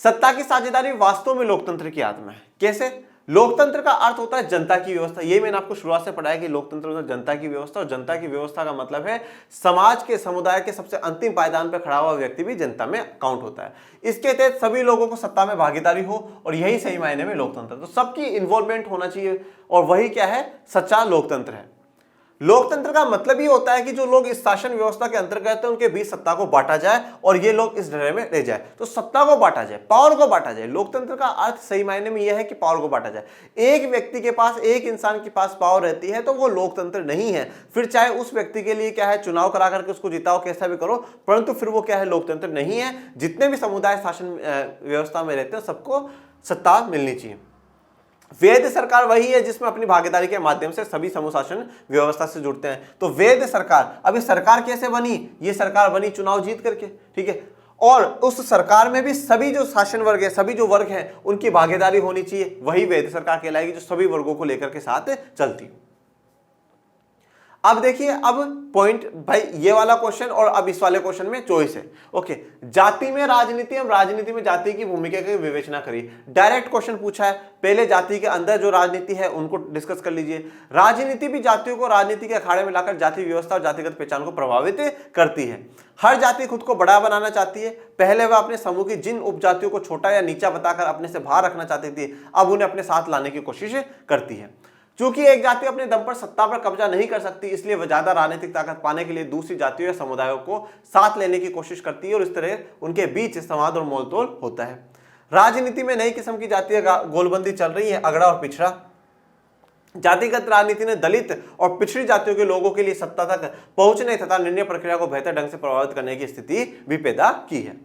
Speaker 1: सत्ता की साझेदारी वास्तव में लोकतंत्र की आत्मा है। कैसे? लोकतंत्र का अर्थ होता है जनता की व्यवस्था। ये मैंने आपको शुरुआत से पढ़ाया कि लोकतंत्र होता है जनता की व्यवस्था, और जनता की व्यवस्था का मतलब है समाज के, समुदाय के सबसे अंतिम पायदान पर खड़ा हुआ व्यक्ति भी जनता में काउंट होता है। इसके तहत सभी लोगों को सत्ता में भागीदारी हो, और यही सही मायने में लोकतंत्र। तो सबकी इन्वॉल्वमेंट होना चाहिए, और वही क्या है, सच्चा लोकतंत्र है। लोकतंत्र का मतलब ही होता है कि जो लोग इस शासन व्यवस्था के अंतर्गत है उनके बीच सत्ता को बांटा जाए और ये लोग इस ढर्रे में रह जाए। तो सत्ता को बांटा जाए, पावर को बांटा जाए। लोकतंत्र का अर्थ सही मायने में यह है कि पावर को बांटा जाए। एक व्यक्ति के पास, एक इंसान के पास पावर रहती है तो वो लोकतंत्र नहीं है। फिर चाहे उस व्यक्ति के लिए क्या है, चुनाव करा करके उसको जिताओ, कैसा भी करो, परंतु फिर वो क्या है, लोकतंत्र नहीं है। जितने भी समुदाय शासन व्यवस्था में रहते हैं सबको सत्ता मिलनी चाहिए। वैध सरकार वही है जिसमें अपनी भागीदारी के माध्यम से सभी समूहशासन व्यवस्था से जुड़ते हैं। तो वैध सरकार, अब ये सरकार कैसे बनी? ये सरकार बनी चुनाव जीत करके, ठीक है। और उस सरकार में भी सभी जो शासन वर्ग है, सभी जो वर्ग हैं, उनकी भागीदारी होनी चाहिए। वही वैध सरकार कहलाएगी जो सभी वर्गों को लेकर के साथ चलती है। अब देखिए, अब पॉइंट भाई ये वाला क्वेश्चन और अब इस वाले क्वेश्चन में चॉइस है। ओके, जाति में राजनीति, हम राजनीति में जाति की भूमिका की विवेचना करिए। डायरेक्ट क्वेश्चन पूछा है, पहले जाति के अंदर जो राजनीति है उनको डिस्कस कर लीजिए। राजनीति भी जातियों को राजनीति के अखाड़े में लाकर जाति व्यवस्था और जातिगत पहचान को प्रभावित करती है। हर जाति खुद को बड़ा बनाना चाहती है। पहले वह अपने समूह की जिन उपजातियों को छोटा या नीचा बताकर अपने से बाहर रखना चाहती थी, अब उन्हें अपने साथ लाने की कोशिश करती है। चूंकि एक जाति अपने दम पर सत्ता पर कब्जा नहीं कर सकती, इसलिए वह ज्यादा राजनीतिक ताकत पाने के लिए दूसरी जातियों या समुदायों को साथ लेने की कोशिश करती है, और इस तरह उनके बीच संवाद और मोलतोल होता है। राजनीति में नई किस्म की जातीय गोलबंदी चल रही है, अगड़ा और पिछड़ा। जातिगत राजनीति ने दलित और पिछड़ी जातियों के लोगों के लिए सत्ता तक पहुंचने तथा निर्णय प्रक्रिया को बेहतर ढंग से प्रभावित करने की स्थिति भी पैदा की है।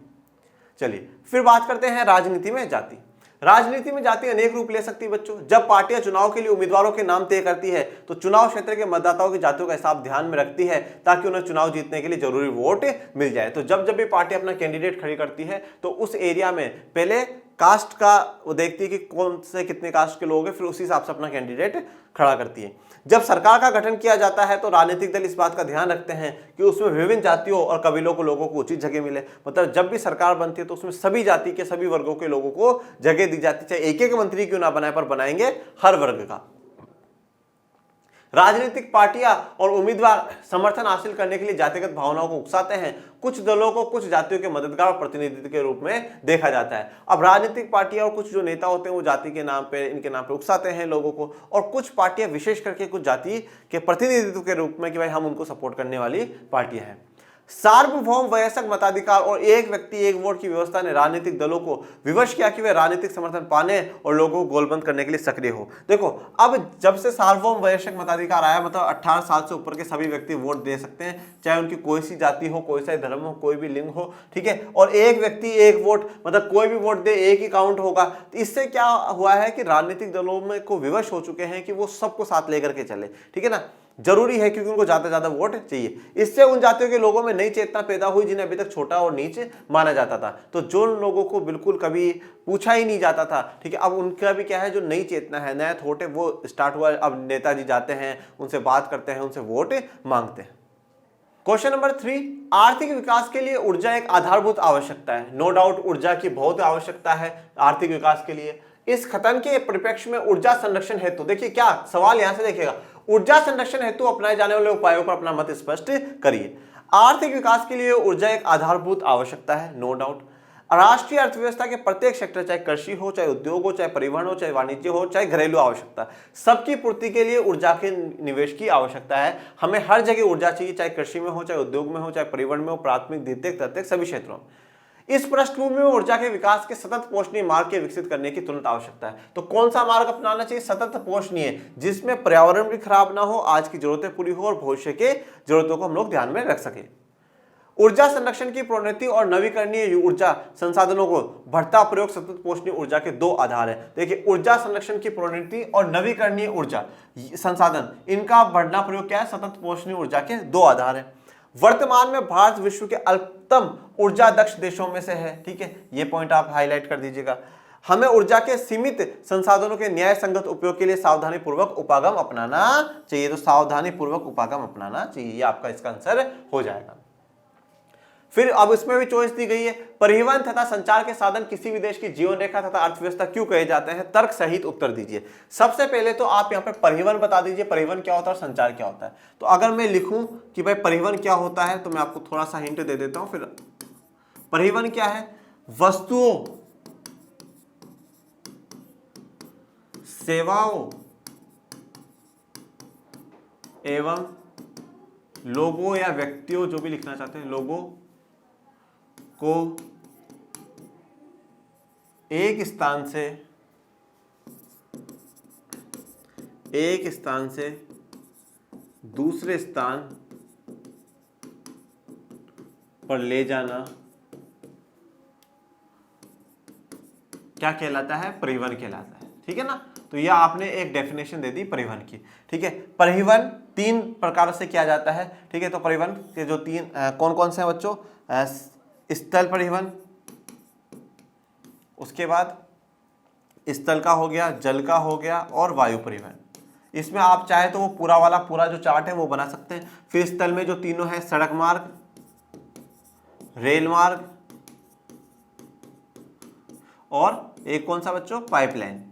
Speaker 1: चलिए फिर बात करते हैं राजनीति में जाति। राजनीति में जाति अनेक रूप ले सकती है बच्चों। जब पार्टियां चुनाव के लिए उम्मीदवारों के नाम तय करती है तो चुनाव क्षेत्र के मतदाताओं की जातियों का हिसाब ध्यान में रखती है, ताकि उन्हें चुनाव जीतने के लिए जरूरी वोट मिल जाए। तो जब जब भी पार्टी अपना कैंडिडेट खड़ी करती है तो उस एरिया में पहले कास्ट का वो देखती है कि कौन से कितने कास्ट के लोग हैं, फिर उसी हिसाब से अपना कैंडिडेट खड़ा करती है। जब सरकार का गठन किया जाता है तो राजनीतिक दल इस बात का ध्यान रखते हैं कि उसमें विभिन्न जातियों और कबीलों को लोगों को उचित जगह मिले। मतलब जब भी सरकार बनती है तो उसमें सभी जाति के सभी वर्गों के लोगों को जगह दी जाती है, चाहे एक एक मंत्री क्यों ना बनाए, पर बनाएंगे हर वर्ग का। राजनीतिक पार्टियां और उम्मीदवार समर्थन हासिल करने के लिए जातिगत भावनाओं को उकसाते हैं। कुछ दलों को कुछ जातियों के मददगार और प्रतिनिधित्व के रूप में देखा जाता है। अब राजनीतिक पार्टियां और कुछ जो नेता होते हैं वो जाति के नाम पे, इनके नाम पे उकसाते हैं लोगों को, और कुछ पार्टियां विशेष करके कुछ जाति के प्रतिनिधित्व के रूप में कि भाई हम उनको सपोर्ट करने वाली पार्टियां हैं। सार्वभौम वयस्क मताधिकार और एक व्यक्ति एक वोट की व्यवस्था ने राजनीतिक दलों को विवश किया कि वे राजनीतिक समर्थन पाने और लोगों को गोलबंद करने के लिए सक्रिय हो। देखो, अब जब से सार्वभौम वयस्क मताधिकार आया, मतलब 18 साल से ऊपर के सभी व्यक्ति वोट दे सकते हैं, चाहे उनकी कोई सी जाति हो, कोई सा धर्म हो, कोई भी लिंग हो, ठीक है। और एक व्यक्ति एक वोट, मतलब कोई भी वोट दे एक ही काउंट होगा। तो इससे क्या हुआ है कि राजनीतिक दलों में को विवश हो चुके हैं कि वो सबको साथ लेकर के चले, ठीक है ना। जरूरी है क्योंकि उनको ज्यादा वोट चाहिए। इससे उन जातियों के लोगों में नई चेतना पैदा हुई जिन्हें अभी तक छोटा और नीच माना जाता था। तो जो लोगों को बिल्कुल कभी पूछा ही नहीं जाता था, ठीक है, अब उनका भी क्या है, जो नई चेतना है, नया थॉट है, वो स्टार्ट हुआ। अब नेताजी जाते हैं, उनसे बात करते हैं, उनसे वोट मांगते हैं। क्वेश्चन नंबर 3, आर्थिक विकास के लिए ऊर्जा एक आधारभूत आवश्यकता है। नो डाउट ऊर्जा की बहुत आवश्यकता है आर्थिक विकास के लिए। इस कथन के परिप्रेक्ष्य में ऊर्जा संरक्षण हेतु, देखिए क्या सवाल यहां से देखिएगा, ऊर्जा संरक्षण हेतु अपनाए जाने वाले उपायों पर अपना मत स्पष्ट करिए। आर्थिक विकास के लिए ऊर्जा एक आधारभूत आवश्यकता है, नो डाउट। राष्ट्रीय अर्थव्यवस्था के प्रत्येक सेक्टर, चाहे कृषि हो, चाहे उद्योग हो, चाहे परिवहन हो, चाहे वाणिज्य हो, चाहे घरेलू आवश्यकता, सबकी पूर्ति के लिए ऊर्जा के निवेश की आवश्यकता है। हमें हर जगह ऊर्जा चाहिए, चाहे कृषि में हो, चाहे उद्योग में हो, चाहे परिवहन में हो, प्राथमिक, द्वितीयक, तृतीयक, सभी क्षेत्रों में। इस पृष्ठभूमि में ऊर्जा के विकास के सतत पोषणीय मार्ग के विकसित करने की तुरंत आवश्यकता है। तो कौन सा मार्ग अपनाना चाहिए? सतत पोषणीय, जिसमें पर्यावरण भी खराब ना हो, आज की जरूरतें पूरी हो और भविष्य के जरूरतों को हम लोग ध्यान में रख सके। ऊर्जा संरक्षण की प्रोन्नति और नवीकरणीय ऊर्जा संसाधनों को बढ़ता प्रयोग सतत पोषणीय ऊर्जा के दो आधार है। देखिए, ऊर्जा संरक्षण की प्रोन्नति और नवीकरणीय ऊर्जा संसाधन, इनका बढ़ना प्रयोग क्या है? सतत पोषणीय ऊर्जा के दो आधार है। वर्तमान में भारत विश्व के अल्पतम ऊर्जा दक्ष देशों में से है, ठीक है, ये पॉइंट आप हाईलाइट कर दीजिएगा। हमें ऊर्जा के सीमित संसाधनों के न्याय संगत उपयोग के लिए सावधानी पूर्वक उपागम अपनाना चाहिए। तो सावधानी पूर्वक उपागम अपनाना चाहिए, ये आपका इसका आंसर हो जाएगा। फिर अब इसमें भी चॉइस दी गई है, परिवहन तथा संचार के साधन किसी भी देश की जीवन रेखा तथा अर्थव्यवस्था क्यों कहे जाते हैं? तर्क सहित उत्तर दीजिए। सबसे पहले तो आप यहाँ पे परिवहन बता दीजिए, परिवहन क्या होता है और संचार क्या होता है। तो अगर मैं लिखूं कि भाई परिवहन क्या होता है, तो मैं आपको थोड़ा सा हिंट दे देता हूं। फिर परिवहन क्या है? वस्तुओं, सेवाओं एवं लोगों या व्यक्तियों, जो भी लिखना चाहते हैं, लोगों को एक स्थान से दूसरे स्थान पर ले जाना क्या कहलाता है? परिवहन कहलाता है, ठीक है ना। तो यह आपने एक डेफिनेशन दे दी परिवहन की, ठीक है। परिवहन तीन प्रकार से किया जाता है, ठीक है। तो परिवहन के जो तीन कौन कौन से हैं बच्चों? स्थल परिवहन, उसके बाद स्थल का हो गया, जल का हो गया और वायु परिवहन। इसमें आप चाहे तो वो पूरा वाला पूरा जो चार्ट है वो बना सकते हैं। फिर स्थल में जो तीनों है, सड़क मार्ग, रेल मार्ग और एक कौन सा बच्चों? पाइपलाइन।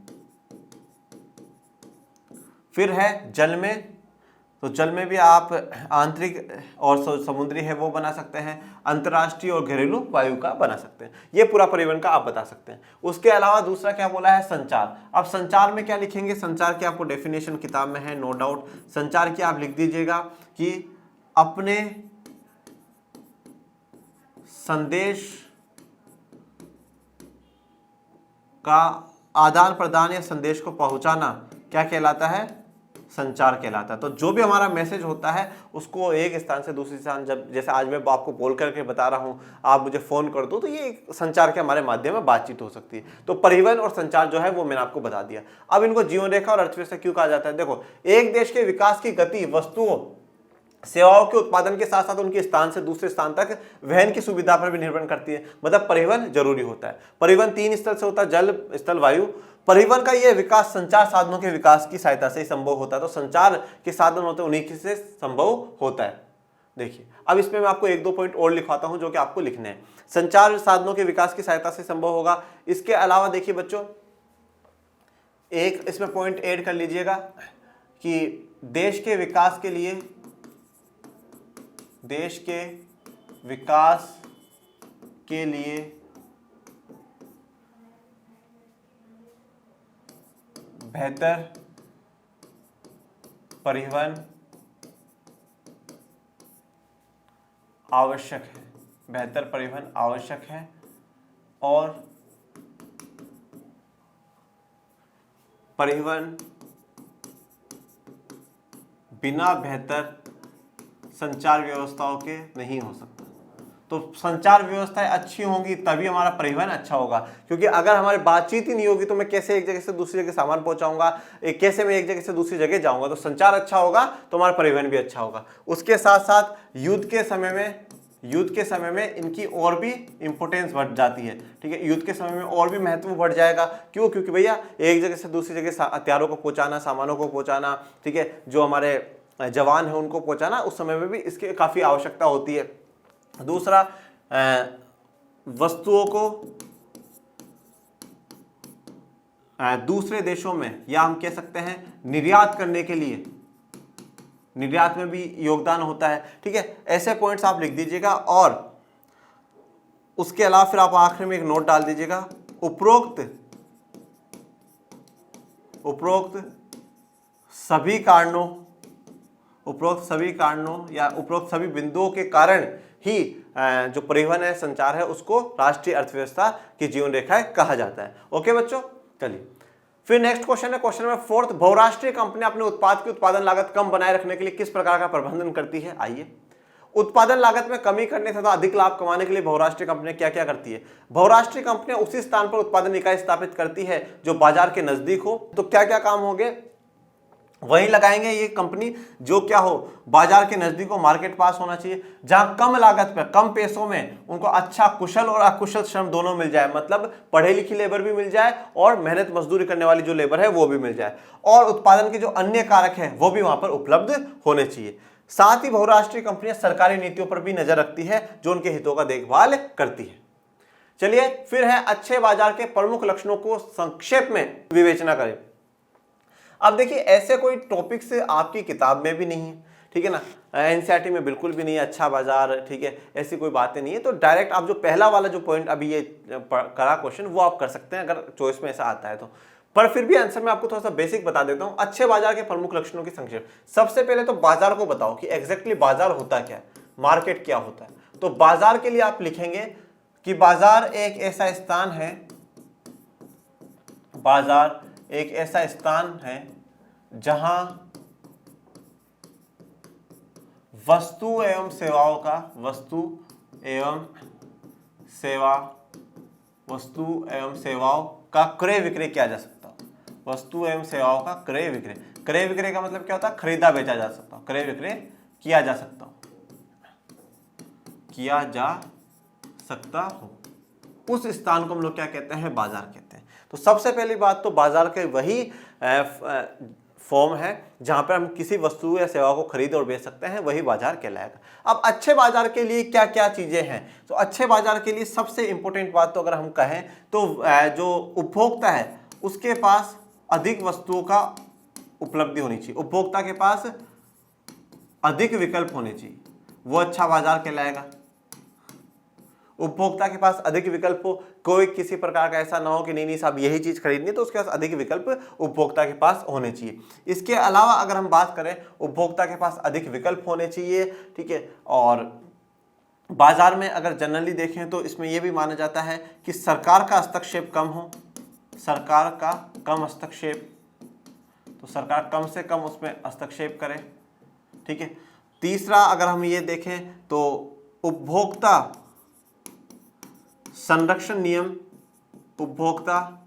Speaker 1: फिर है जल में, तो जल में भी आप आंतरिक और समुद्री है वो बना सकते हैं, अंतर्राष्ट्रीय और घरेलू वायु का बना सकते हैं। ये पूरा परिवहन का आप बता सकते हैं। उसके अलावा दूसरा क्या बोला है? संचार। अब संचार में क्या लिखेंगे? संचार की आपको डेफिनेशन किताब में है, नो डाउट। संचार की आप लिख दीजिएगा कि अपने संदेश का आदान प्रदान या संदेश को पहुंचाना क्या कहलाता है? संचार कहलाता है। तो जो भी हमारा मैसेज होता है उसको एक स्थान से दूसरे स्थान, जब जैसे आज मैं आपको बोल करके बता रहा हूं, आप मुझे फोन कर दो, तो ये एक संचार के हमारे माध्यम में बातचीत हो सकती है। तो परिवहन और संचार जो है वो मैंने आपको बता दिया। अब इनको जीवन रेखा और अर्थव्यवस्था क्यों कहा जाता है? देखो, एक देश के विकास की गति वस्तुओं सेवाओं के उत्पादन के साथ साथ उनके स्थान से दूसरे स्थान तक वहन की सुविधा पर भी निर्भर करती है। मतलब परिवहन जरूरी होता है। परिवहन तीन स्तर से होता है, जल, स्थल, वायु। परिवहन का यह विकास संचार साधनों के विकास की सहायता से ही संभव होता है। तो संचार के साधन होते हैं, उन्हीं से संभव होता है। देखिए, अब इसमें मैं आपको एक दो पॉइंट और लिखवाता हूं जो कि आपको लिखने हैं। संचार साधनों के विकास की सहायता से संभव होगा। इसके अलावा देखिए बच्चों, एक इसमें पॉइंट ऐड कर लीजिएगा कि देश के विकास के लिए बेहतर परिवहन आवश्यक है, बेहतर परिवहन आवश्यक है और परिवहन बिना बेहतर संचार व्यवस्थाओं के नहीं हो सकता। तो संचार व्यवस्थाएं अच्छी होंगी तभी हमारा परिवहन अच्छा होगा, क्योंकि अगर हमारी बातचीत ही नहीं होगी तो मैं कैसे एक जगह से दूसरी जगह सामान पहुंचाऊंगा, कैसे मैं एक जगह से दूसरी जगह जाऊंगा। तो संचार अच्छा होगा तो हमारा परिवहन भी अच्छा होगा। उसके साथ साथ युद्ध के समय में इनकी और भी इंपोर्टेंस बढ़ जाती है, ठीक है। युद्ध के समय में और भी महत्व बढ़ जाएगा। क्यों? क्योंकि भैया एक जगह से दूसरी जगह हथियारों को पहुंचाना, सामानों को पहुंचाना, ठीक है, जो हमारे जवान है उनको पहुंचाना, उस समय में भी इसकी काफी आवश्यकता होती है। दूसरा, वस्तुओं को दूसरे देशों में, या हम कह सकते हैं निर्यात करने के लिए निर्यात में भी योगदान होता है। ठीक है, ऐसे पॉइंट्स आप लिख दीजिएगा और उसके अलावा फिर आप आखिर में एक नोट डाल दीजिएगा, उपरोक्त सभी कारणों या उपरोक्त सभी बिंदुओं के कारण ही जो परिवहन है, संचार है, उसको राष्ट्रीय अर्थव्यवस्था की जीवन रेखा कहा जाता है। ओके बच्चों, चलिए फिर नेक्स्ट क्वेश्चन है, क्वेश्चन नंबर 4, बहुराष्ट्रीय कंपनी अपने उत्पाद की उत्पादन लागत कम बनाए रखने के लिए किस प्रकार का प्रबंधन करती है। आइए, उत्पादन लागत में कमी करने तथा अधिक लाभ कमाने के लिए बहुराष्ट्रीय कंपनियां क्या क्या करती है। बहुराष्ट्रीय कंपनियां उसी स्थान पर उत्पादन इकाई स्थापित करती है जो बाजार के नजदीक हो। तो क्या क्या काम होंगे, वहीं लगाएंगे ये कंपनी जो क्या हो, बाजार के नजदीक हो, मार्केट पास होना चाहिए, जहां कम लागत पे कम पैसों में उनको अच्छा कुशल और अकुशल श्रम दोनों मिल जाए, मतलब पढ़े लिखी लेबर भी मिल जाए और मेहनत मजदूरी करने वाली जो लेबर है वो भी मिल जाए, और उत्पादन के जो अन्य कारक हैं वो भी वहां पर उपलब्ध होने चाहिए। साथ ही बहुराष्ट्रीय कंपनियां सरकारी नीतियों पर भी नजर रखती है जो उनके हितों का देखभाल करती है। चलिए फिर है अच्छे बाजार के प्रमुख लक्षणों को संक्षेप में विवेचना करें। अब देखिए, ऐसे कोई टॉपिक्स आपकी किताब में भी नहीं है, ठीक है ना, एनसीईआरटी में बिल्कुल भी नहीं है अच्छा बाजार, ठीक है, ऐसी कोई बातें नहीं है। तो डायरेक्ट आप जो पहला वाला जो पॉइंट अभी ये करा क्वेश्चन वो आप कर सकते हैं अगर चॉइस में ऐसा आता है तो। पर फिर भी आंसर में आपको थोड़ा सा बेसिक बता देता हूं। अच्छे बाजार के प्रमुख लक्षणों की संक्षेप, सबसे पहले तो बाजार को बताओ कि एग्जैक्टली बाजार होता क्या है, मार्केट क्या होता है। तो बाजार के लिए आप लिखेंगे कि बाजार एक ऐसा स्थान है, बाजार एक ऐसा स्थान है जहां वस्तु एवं सेवाओं का क्रय विक्रय किया जा सकता है। वस्तु एवं सेवाओं का क्रय विक्रय, क्रय विक्रय का मतलब क्या होता है, खरीदा बेचा जा सकता हो, क्रय विक्रय किया जा सकता हो, उस स्थान को हम लोग क्या कहते हैं, बाजार कहते हैं। तो सबसे पहली बात तो बाजार के वही फॉर्म है जहां पर हम किसी वस्तु या सेवा को खरीद और बेच सकते हैं, वही बाजार कहलाएगा। अब अच्छे बाजार के लिए क्या क्या चीजें हैं, तो अच्छे बाजार के लिए सबसे इंपॉर्टेंट बात तो अगर हम कहें तो जो उपभोक्ता है उसके पास अधिक वस्तुओं का उपलब्धि होनी चाहिए, उपभोक्ता के पास अधिक विकल्प होने चाहिए, वो अच्छा बाजार कहलाएगा। उपभोक्ता के पास अधिक विकल्प हो, कोई किसी प्रकार का ऐसा ना हो कि नहीं साहब यही चीज खरीदनी है, तो उसके पास अधिक विकल्प उपभोक्ता के पास होने चाहिए। इसके अलावा अगर हम बात करें, उपभोक्ता के पास अधिक विकल्प होने चाहिए, ठीक है। और बाजार में अगर जनरली देखें तो इसमें यह भी माना जाता है कि सरकार का हस्तक्षेप कम हो, सरकार का कम हस्तक्षेप, तो सरकार कम से कम उसमें हस्तक्षेप करे, ठीक है। तीसरा अगर हम ये देखें तो उपभोक्ता संरक्षण नियम, उपभोक्ता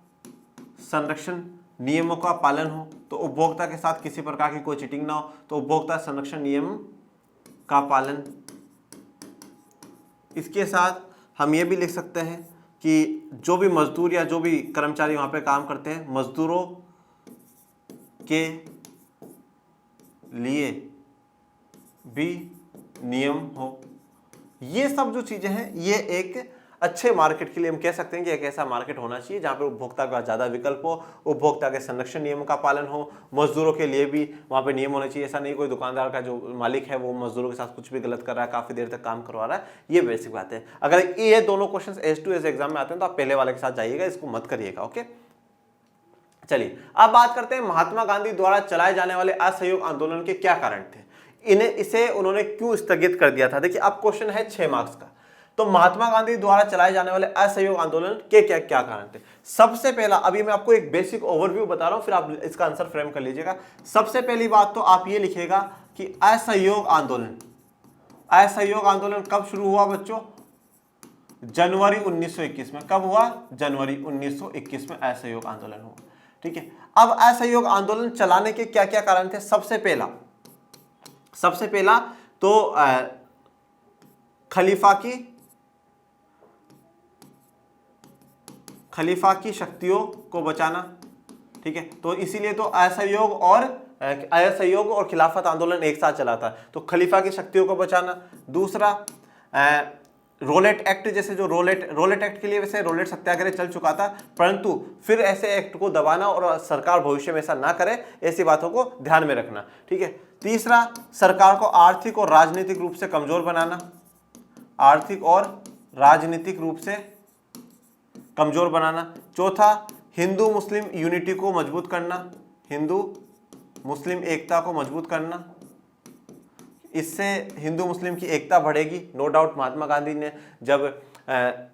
Speaker 1: संरक्षण नियमों का पालन हो, तो उपभोक्ता के साथ किसी प्रकार की कोई चीटिंग ना हो, तो उपभोक्ता संरक्षण नियम का पालन। इसके साथ हम ये भी लिख सकते हैं कि जो भी मजदूर या जो भी कर्मचारी वहां पे काम करते हैं, मजदूरों के लिए भी नियम हो। ये सब जो चीजें हैं ये एक अच्छे मार्केट के लिए हम कह सकते हैं कि एक ऐसा मार्केट होना चाहिए जहां पर उपभोक्ता का ज्यादा विकल्प हो, उपभोक्ता के संरक्षण नियमों का पालन हो, मजदूरों के लिए भी वहां पे नियम होने चाहिए। ऐसा नहीं कोई दुकानदार का जो मालिक है वो मजदूरों के साथ कुछ भी गलत कर रहा है, काफी देर तक काम करवा रहा है, ये बेसिक बात है। अगर ये दोनों question as to as exam में आते हैं तो आप पहले वाले के साथ जाइएगा, इसको मत करिएगा। ओके, चलिए अब बात करते हैं महात्मा गांधी द्वारा चलाए जाने वाले असहयोग आंदोलन के क्या कारण थे, इसे उन्होंने क्यों स्थगित कर दिया था। देखिए अब क्वेश्चन है 6 मार्क्स का, तो महात्मा गांधी द्वारा चलाए जाने वाले असहयोग आंदोलन के क्या क्या कारण थे। सबसे पहला, अभी मैं आपको एक बेसिक ओवरव्यू बता रहा हूं, फिर आप इसका आंसर फ्रेम कर लीजिएगा। सबसे पहली बात तो आप ये लिखिएगा कि असहयोग आंदोलन कब शुरू हुआ बच्चों, जनवरी 1921 में। कब हुआ, जनवरी 1921 में असहयोग आंदोलन हुआ, ठीक है। अब असहयोग आंदोलन चलाने के क्या क्या कारण थे। सबसे पहला तो खलीफा की शक्तियों को बचाना, ठीक है। तो इसीलिए तो असहयोग और खिलाफत आंदोलन एक साथ चला था, तो खलीफा की शक्तियों को बचाना। दूसरा रोलेट एक्ट जैसे जो रोलेट एक्ट के लिए वैसे रोलेट सत्याग्रह चल चुका था, परंतु फिर ऐसे एक्ट को दबाना और सरकार भविष्य में ऐसा ना करे, ऐसी बातों को ध्यान में रखना। ठीक है। तीसरा, सरकार को आर्थिक और राजनीतिक रूप से कमजोर बनाना, आर्थिक और राजनीतिक रूप से कमजोर बनाना। चौथा, हिंदू मुस्लिम यूनिटी को मजबूत करना, हिंदू मुस्लिम एकता को मजबूत करना, इससे हिंदू मुस्लिम की एकता बढ़ेगी। नो डाउट महात्मा गांधी ने जब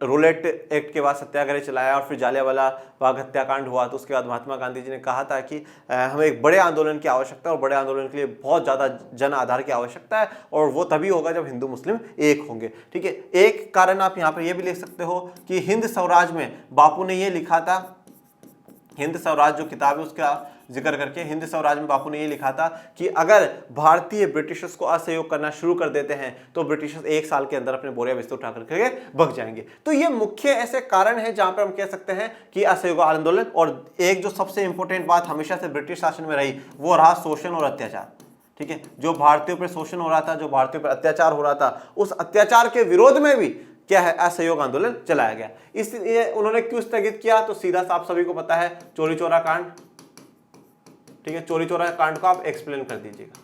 Speaker 1: रोलेट एक्ट के बाद सत्याग्रह चलाया और फिर जालियांवाला बाग हत्याकांड हुआ, तो उसके बाद महात्मा गांधी जी ने कहा था कि हमें एक बड़े आंदोलन की आवश्यकता है और बड़े आंदोलन के लिए बहुत ज़्यादा जन आधार की आवश्यकता है, और वो तभी होगा जब हिंदू मुस्लिम एक होंगे। ठीक है। एक कारण आप यहाँ पर यह भी लिख सकते हो कि हिंद स्वराज में बापू ने ये लिखा था, हिंद स्वराज जो किताब है उसका जिक्र करके हिंद स्वराज में बापू ने ये लिखा था कि अगर भारतीय ब्रिटिशर्स को असहयोग करना शुरू कर देते हैं तो ब्रिटिशर्स 1 साल के अंदर अपने बोरिया बिस्तर उठा करके भग जाएंगे। तो ये मुख्य ऐसे कारण हैं जहां पर हम कह सकते हैं कि असहयोग आंदोलन। और एक जो सबसे इंपॉर्टेंट बात हमेशा से ब्रिटिश शासन में रही वो रहा शोषण और अत्याचार। ठीक है। जो भारतीयों पर शोषण हो रहा था, जो भारतीयों पर अत्याचार हो रहा था, उस अत्याचार के विरोध में भी क्या है, असहयोग आंदोलन चलाया गया। इसलिए उन्होंने क्यों स्थगित किया, तो सीधा सा आप सभी को पता है, चोरी चोरा कांड। ठीक है। चोरी चोरा कांड को आप एक्सप्लेन कर दीजिएगा।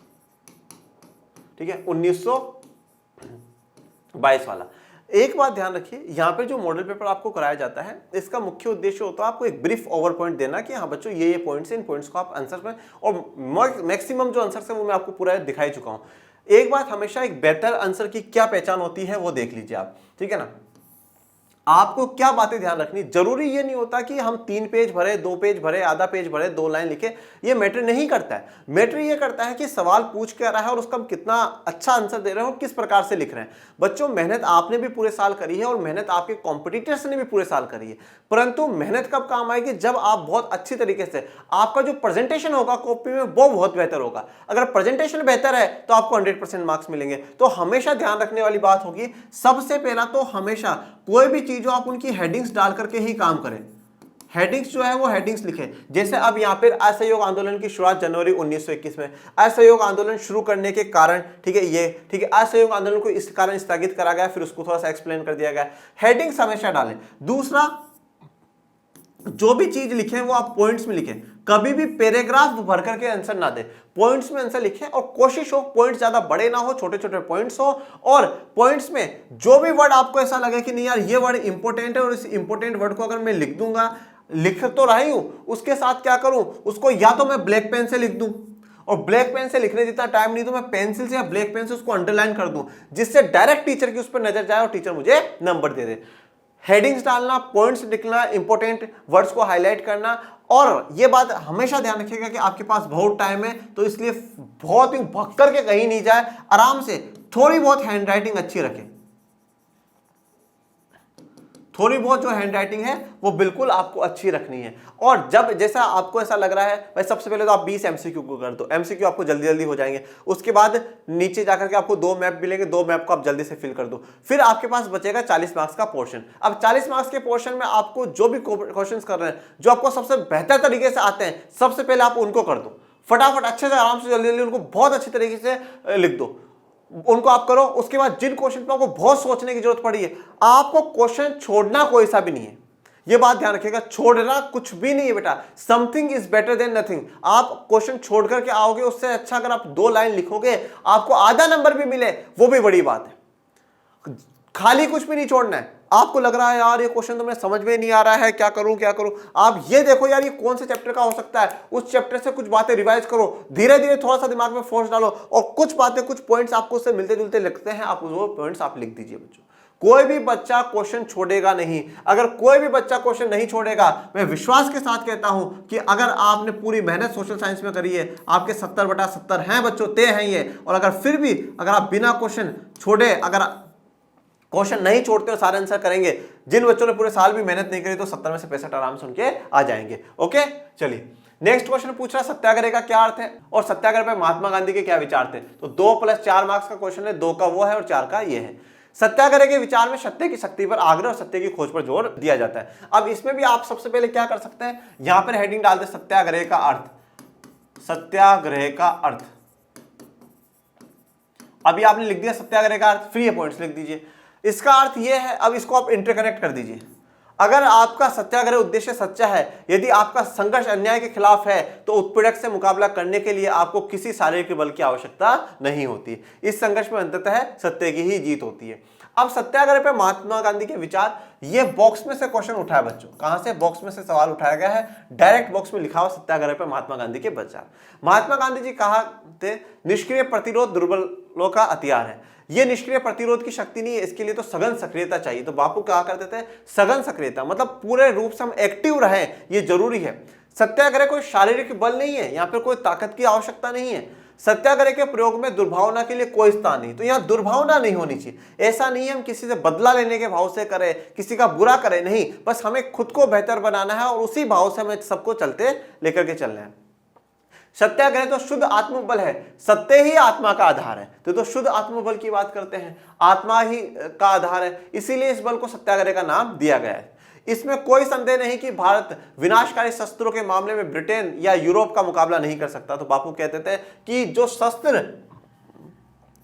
Speaker 1: ठीक है। 1922 वाला। एक बात ध्यान रखिए, यहां पे जो मॉडल पेपर आपको कराया जाता है इसका मुख्य उद्देश्य होता है आपको एक ब्रीफ ओवर पॉइंट देना कि हाँ बच्चों ये पॉइंट्स हैं, इन पॉइंट्स को आप आंसर में, और मैक्सिमम जो आंसर है वो मैं आपको पूरा दिखाई चुका हूं। एक बात हमेशा, एक बेहतर आंसर की क्या पहचान होती है वो देख लीजिए आप। ठीक है ना। आपको क्या बातें ध्यान रखनी, जरूरी ये नहीं होता कि हम 3 पेज भरे, 2 पेज भरे, आधा पेज भरे, 2 लाइन लिखे, ये मैटर नहीं करता है। मैटर ये करता है कि सवाल पूछ क्या रहा है और उसका हम कितना अच्छा आंसर दे रहे हैं और किस प्रकार से लिख रहे हैं। बच्चों मेहनत आपने भी पूरे साल करी है और मेहनत आपके कॉम्पिटिटर्स ने भी पूरे साल करी है, परंतु मेहनत कब काम आएगी, जब आप बहुत अच्छी तरीके से, आपका जो प्रेजेंटेशन होगा कॉपी में वो बहुत बेहतर होगा। अगर प्रेजेंटेशन बेहतर है तो आपको 100% मार्क्स मिलेंगे। तो हमेशा ध्यान रखने वाली बात होगी, सबसे पहला तो हमेशा कोई भी चीज जो आप उनकी हेडिंग्स डाल करके ही काम करें। हेडिंग्स जो है वो हेडिंग्स लिखें। जैसे अब यहां पर असहयोग आंदोलन की शुरुआत जनवरी 1921 में, असहयोग आंदोलन शुरू करने के कारण, ठीक है, ये ठीक है, असहयोग आंदोलन को इस कारण स्थगित करा गया, फिर उसको थोड़ा सा एक्सप्लेन कर दिया गया। हेडिंग्स हमेशा डालें। दूसरा, जो भी चीज लिखें वो आप पॉइंट्स में लिखें, कभी भी पैराग्राफ भर करके आंसर ना दें, पॉइंट्स में आंसर लिखें, और कोशिश हो पॉइंट्स ज्यादा बड़े ना हो, छोटे छोटे पॉइंट्स हो, और पॉइंट्स में जो भी वर्ड आपको ऐसा लगे कि नहीं यार ये वर्ड इंपॉर्टेंट है और इस इंपॉर्टेंट वर्ड को अगर मैं लिख दूंगा, लिख तो रही हूं, उसके साथ क्या करूं, उसको या तो मैं ब्लैक पेन से लिख दूं, और ब्लैक पेन से लिखने जितना टाइम नहीं तो मैं पेंसिल से या ब्लैक पेन से उसको अंडरलाइन कर दूं, जिससे डायरेक्ट टीचर की उस पर नजर जाए और टीचर मुझे नंबर दे दे। हेडिंग्स डालना, पॉइंट्स लिखना, इंपॉर्टेंट वर्ड्स को हाईलाइट करना, और यह बात हमेशा ध्यान रखिएगा कि आपके पास बहुत टाइम है, तो इसलिए बहुत ही भग करके कहीं नहीं जाए, आराम से थोड़ी बहुत हैंडराइटिंग अच्छी रखें। थोड़ी बहुत जो हैंडराइटिंग है वो बिल्कुल आपको अच्छी रखनी है। और जब जैसा आपको ऐसा लग रहा है, भाई सबसे पहले तो आप 20 एमसीक्यू को कर दो, एमसीक्यू आपको जल्दी जल्दी हो जाएंगे। उसके बाद नीचे जाकर के आपको 2 मैप मिलेंगे, 2 मैप को आप जल्दी से फिल कर दो। फिर आपके पास बचेगा 40 मार्क्स का पोर्शन। अब 40 मार्क्स के पोर्शन में आपको जो भी क्वेश्चंस कर रहे हैं, जो आपको सबसे बेहतर तरीके से आते हैं, सबसे पहले आप उनको कर दो, फटाफट अच्छे से, आराम से, जल्दी जल्दी उनको बहुत अच्छे तरीके से लिख दो, उनको आप करो। उसके बाद जिन क्वेश्चन पर आपको बहुत सोचने की जरूरत पड़ी है, आपको क्वेश्चन छोड़ना कोई सा भी नहीं है, ये बात ध्यान रखिएगा, छोड़ना कुछ भी नहीं है बेटा। Something is better than nothing. आप क्वेश्चन छोड़ करके आओगे, उससे अच्छा अगर आप 2 लाइन लिखोगे, आपको आधा नंबर भी मिले, वो भी बड़ी बात है। खाली कुछ भी नहीं छोड़ना है। आपको लग रहा है यार ये क्वेश्चन तो मेरे समझ में नहीं आ रहा है, क्या करूं क्या करूं, आप ये देखो यार ये कौन से चैप्टर का हो सकता है, उस चैप्टर से कुछ बातें रिवाइज करो, धीरे धीरे थोड़ा सा दिमाग में फोर्स डालो, और कुछ बातें, कुछ पॉइंट्स आपको उससे मिलते जुलते लगते हैं, आप वो पॉइंट्स आप लिख दीजिए बच्चों। कोई भी बच्चा क्वेश्चन छोड़ेगा नहीं। अगर कोई भी बच्चा क्वेश्चन नहीं छोड़ेगा, मैं विश्वास के साथ कहता हूं कि अगर आपने पूरी मेहनत सोशल साइंस में करी है, आपके 70/70 हैं बच्चों, तय हैं ये, और अगर फिर भी अगर आप बिना क्वेश्चन छोड़े, अगर क्वेश्चन नहीं छोड़ते और सारे आंसर करेंगे, जिन बच्चों ने पूरे साल भी मेहनत नहीं करी, तो 70 में से 65 आराम से उनके आ जाएंगे। ओके, चलिए नेक्स्ट क्वेश्चन पूछ रहा सत्याग्रह का क्या अर्थ है और सत्याग्रह पे महात्मा गांधी के क्या विचार थे। तो 2 + 4 मार्क्स का क्वेश्चन है, 2 का वो है और 4 का ये है। सत्याग्रह के विचार में सत्य की शक्ति पर आग्रह और सत्य की खोज पर जोर दिया जाता है। अब इसमें भी आप सबसे पहले क्या कर सकते हैं, यहां पर हेडिंग डाल दे सत्याग्रह का अर्थ। सत्याग्रह का अर्थ अभी आपने लिख दिया, सत्याग्रह का अर्थ, फिर ये पॉइंट्स लिख दीजिए। इसका अर्थ यह है, अब इसको आप इंटरकनेक्ट कर दीजिए। अगर आपका सत्याग्रह उद्देश्य सच्चा है, यदि आपका संघर्ष अन्याय के खिलाफ है, तो उत्पीड़क से मुकाबला करने के लिए आपको किसी शारीरिक बल की आवश्यकता नहीं होती। इस संघर्ष में अंततः सत्य की ही जीत होती है। अब सत्याग्रह पे महात्मा गांधी के विचार, ये बॉक्स में से क्वेश्चन उठाया बच्चों। कहां से? बॉक्स में से सवाल उठाया गया है, डायरेक्ट बॉक्स में लिखा हुआ सत्याग्रह पे महात्मा गांधी के विचार। महात्मा गांधी जी कहा थे, निष्क्रिय प्रतिरोध दुर्बलों का हथियार है। ये निष्क्रिय प्रतिरोध की शक्ति नहीं है, इसके लिए तो सघन सक्रियता चाहिए। तो बापू कहा करते थे सघन सक्रियता, मतलब पूरे रूप से हम एक्टिव रहें, ये जरूरी है। सत्याग्रह कोई शारीरिक बल नहीं है, यहाँ पे कोई ताकत की आवश्यकता नहीं है। सत्याग्रह के प्रयोग में दुर्भावना के लिए कोई स्थान नहीं। तो यहाँ दुर्भावना नहीं होनी चाहिए। ऐसा नहीं है हम किसी से बदला लेने के भाव से करें, किसी का बुरा करें, नहीं, बस हमें खुद को बेहतर बनाना है और उसी भाव से हमें सबको चलते लेकर के चलना है। सत्याग्रह तो शुद्ध आत्मबल है, सत्य ही आत्मा का आधार है। तो शुद्ध आत्मबल की बात करते हैं, आत्मा ही का आधार है, इसीलिए इस बल को सत्याग्रह का नाम दिया गया है। इसमें कोई संदेह नहीं कि भारत विनाशकारी शस्त्रों के मामले में ब्रिटेन या यूरोप का मुकाबला नहीं कर सकता। तो बापू कहते थे कि जो शस्त्र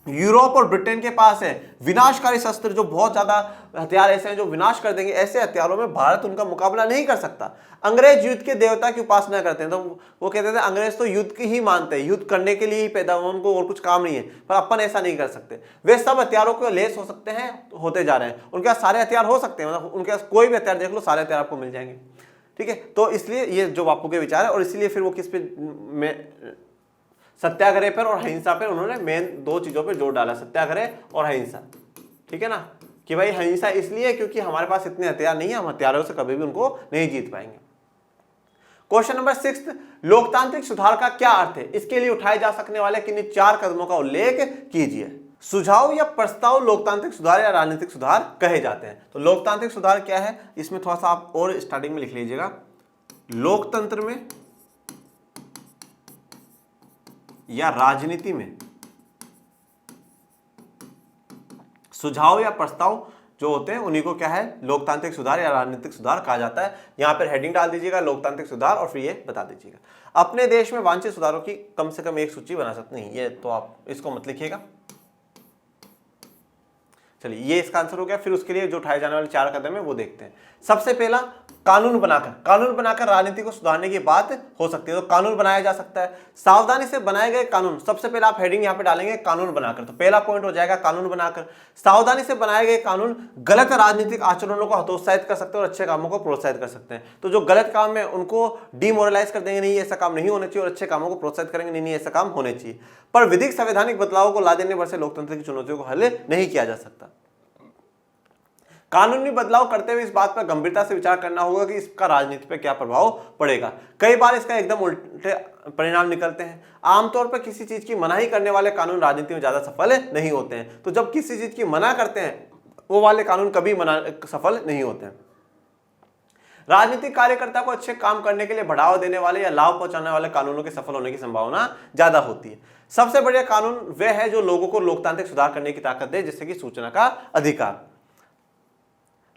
Speaker 1: यूरोप और ब्रिटेन के पास है, विनाशकारी शस्त्र, जो बहुत ज्यादा हथियार ऐसे हैं जो विनाश कर देंगे, ऐसे हथियारों में भारत उनका मुकाबला नहीं कर सकता। अंग्रेज युद्ध के देवता की उपासना करते हैं, तो वो कहते थे अंग्रेज तो युद्ध की ही मानते हैं, युद्ध करने के लिए ही पैदा हुए, उनको और कुछ काम नहीं है, पर अपन ऐसा नहीं कर सकते। वे सब हथियारों को लेस हो सकते हैं, होते जा रहे हैं, उनके पास सारे हथियार हो सकते हैं, मतलब उनके पास कोई भी हथियार देख लो, सारे हथियार आपको मिल जाएंगे। ठीक है, तो इसलिए ये जो बापू के विचार है, और इसलिए फिर वो किस पे में सत्याग्रह पर और अहिंसा पर उन्होंने मेन दो चीजों पर जोर डाला, सत्याग्रह और अहिंसा। ठीक है ना, कि भाई अहिंसा इसलिए क्योंकि हमारे पास इतने हथियार नहीं है, हम हथियारों से कभी भी उनको नहीं जीत पाएंगे। क्वेश्चन नंबर 6, लोकतांत्रिक सुधार का क्या अर्थ है? इसके लिए उठाए जा सकने वाले किन्हीं 4 कदमों का उल्लेख कीजिए। सुझाव या प्रस्ताव लोकतांत्रिक सुधार या राजनीतिक सुधार कहे जाते हैं। तो लोकतांत्रिक सुधार क्या है, इसमें थोड़ा सा आप और स्टार्टिंग में लिख लीजिएगा। लोकतंत्र में या राजनीति में सुझाव या प्रस्ताव जो होते हैं उन्हीं को क्या है, लोकतांत्रिक सुधार या राजनीतिक सुधार कहा जाता है। यहां पर हेडिंग डाल दीजिएगा लोकतांत्रिक सुधार और फिर ये बता दीजिएगा। अपने देश में वांछित सुधारों की कम से कम एक सूची बना सकते हैं, ये तो आप इसको मत लिखिएगा। चलिए, ये इसका आंसर हो गया। फिर उसके लिए जो उठाए जाने वाले 4 कदम है वो देखते हैं। सबसे पहला, कानून बनाकर राजनीति को सुधारने की बात हो सकती है। तो कानून बनाया जा सकता है, सावधानी से बनाए गए कानून। सबसे पहले आप हेडिंग यहां पे डालेंगे कानून बनाकर, तो पहला पॉइंट हो जाएगा कानून बनाकर। सावधानी से बनाए गए कानून गलत राजनीतिक आचरणों को हतोत्साहित कर सकते हैं और अच्छे कामों को प्रोत्साहित कर सकते हैं। तो जो गलत काम है उनको डिमोरलाइज कर देंगे, नहीं ऐसा काम नहीं होना चाहिए, और अच्छे कामों को प्रोत्साहित करेंगे, नहीं ऐसा काम होने चाहिए। पर विधिक संवैधानिक बदलाव को ला देने भर से लोकतंत्र की चुनौतियों को हल नहीं किया जा सकता। कानूनी बदलाव करते हुए इस बात पर गंभीरता से विचार करना होगा कि इसका राजनीति पर क्या प्रभाव पड़ेगा। कई बार इसका एकदम उल्टे परिणाम निकलते हैं। आमतौर पर किसी चीज की मनाही करने वाले कानून राजनीति में ज्यादा सफल नहीं होते हैं। तो जब किसी चीज की मना करते हैं वो वाले कानून कभी सफल नहीं होते हैं। राजनीतिक कार्यकर्ता को अच्छे काम करने के लिए बढ़ावा देने वाले या लाभ पहुंचाने वाले कानूनों के सफल होने की संभावना ज्यादा होती है। सबसे बढ़िया कानून वह है जो लोगों को लोकतांत्रिक सुधार करने की ताकत दे, जैसे कि सूचना का अधिकार।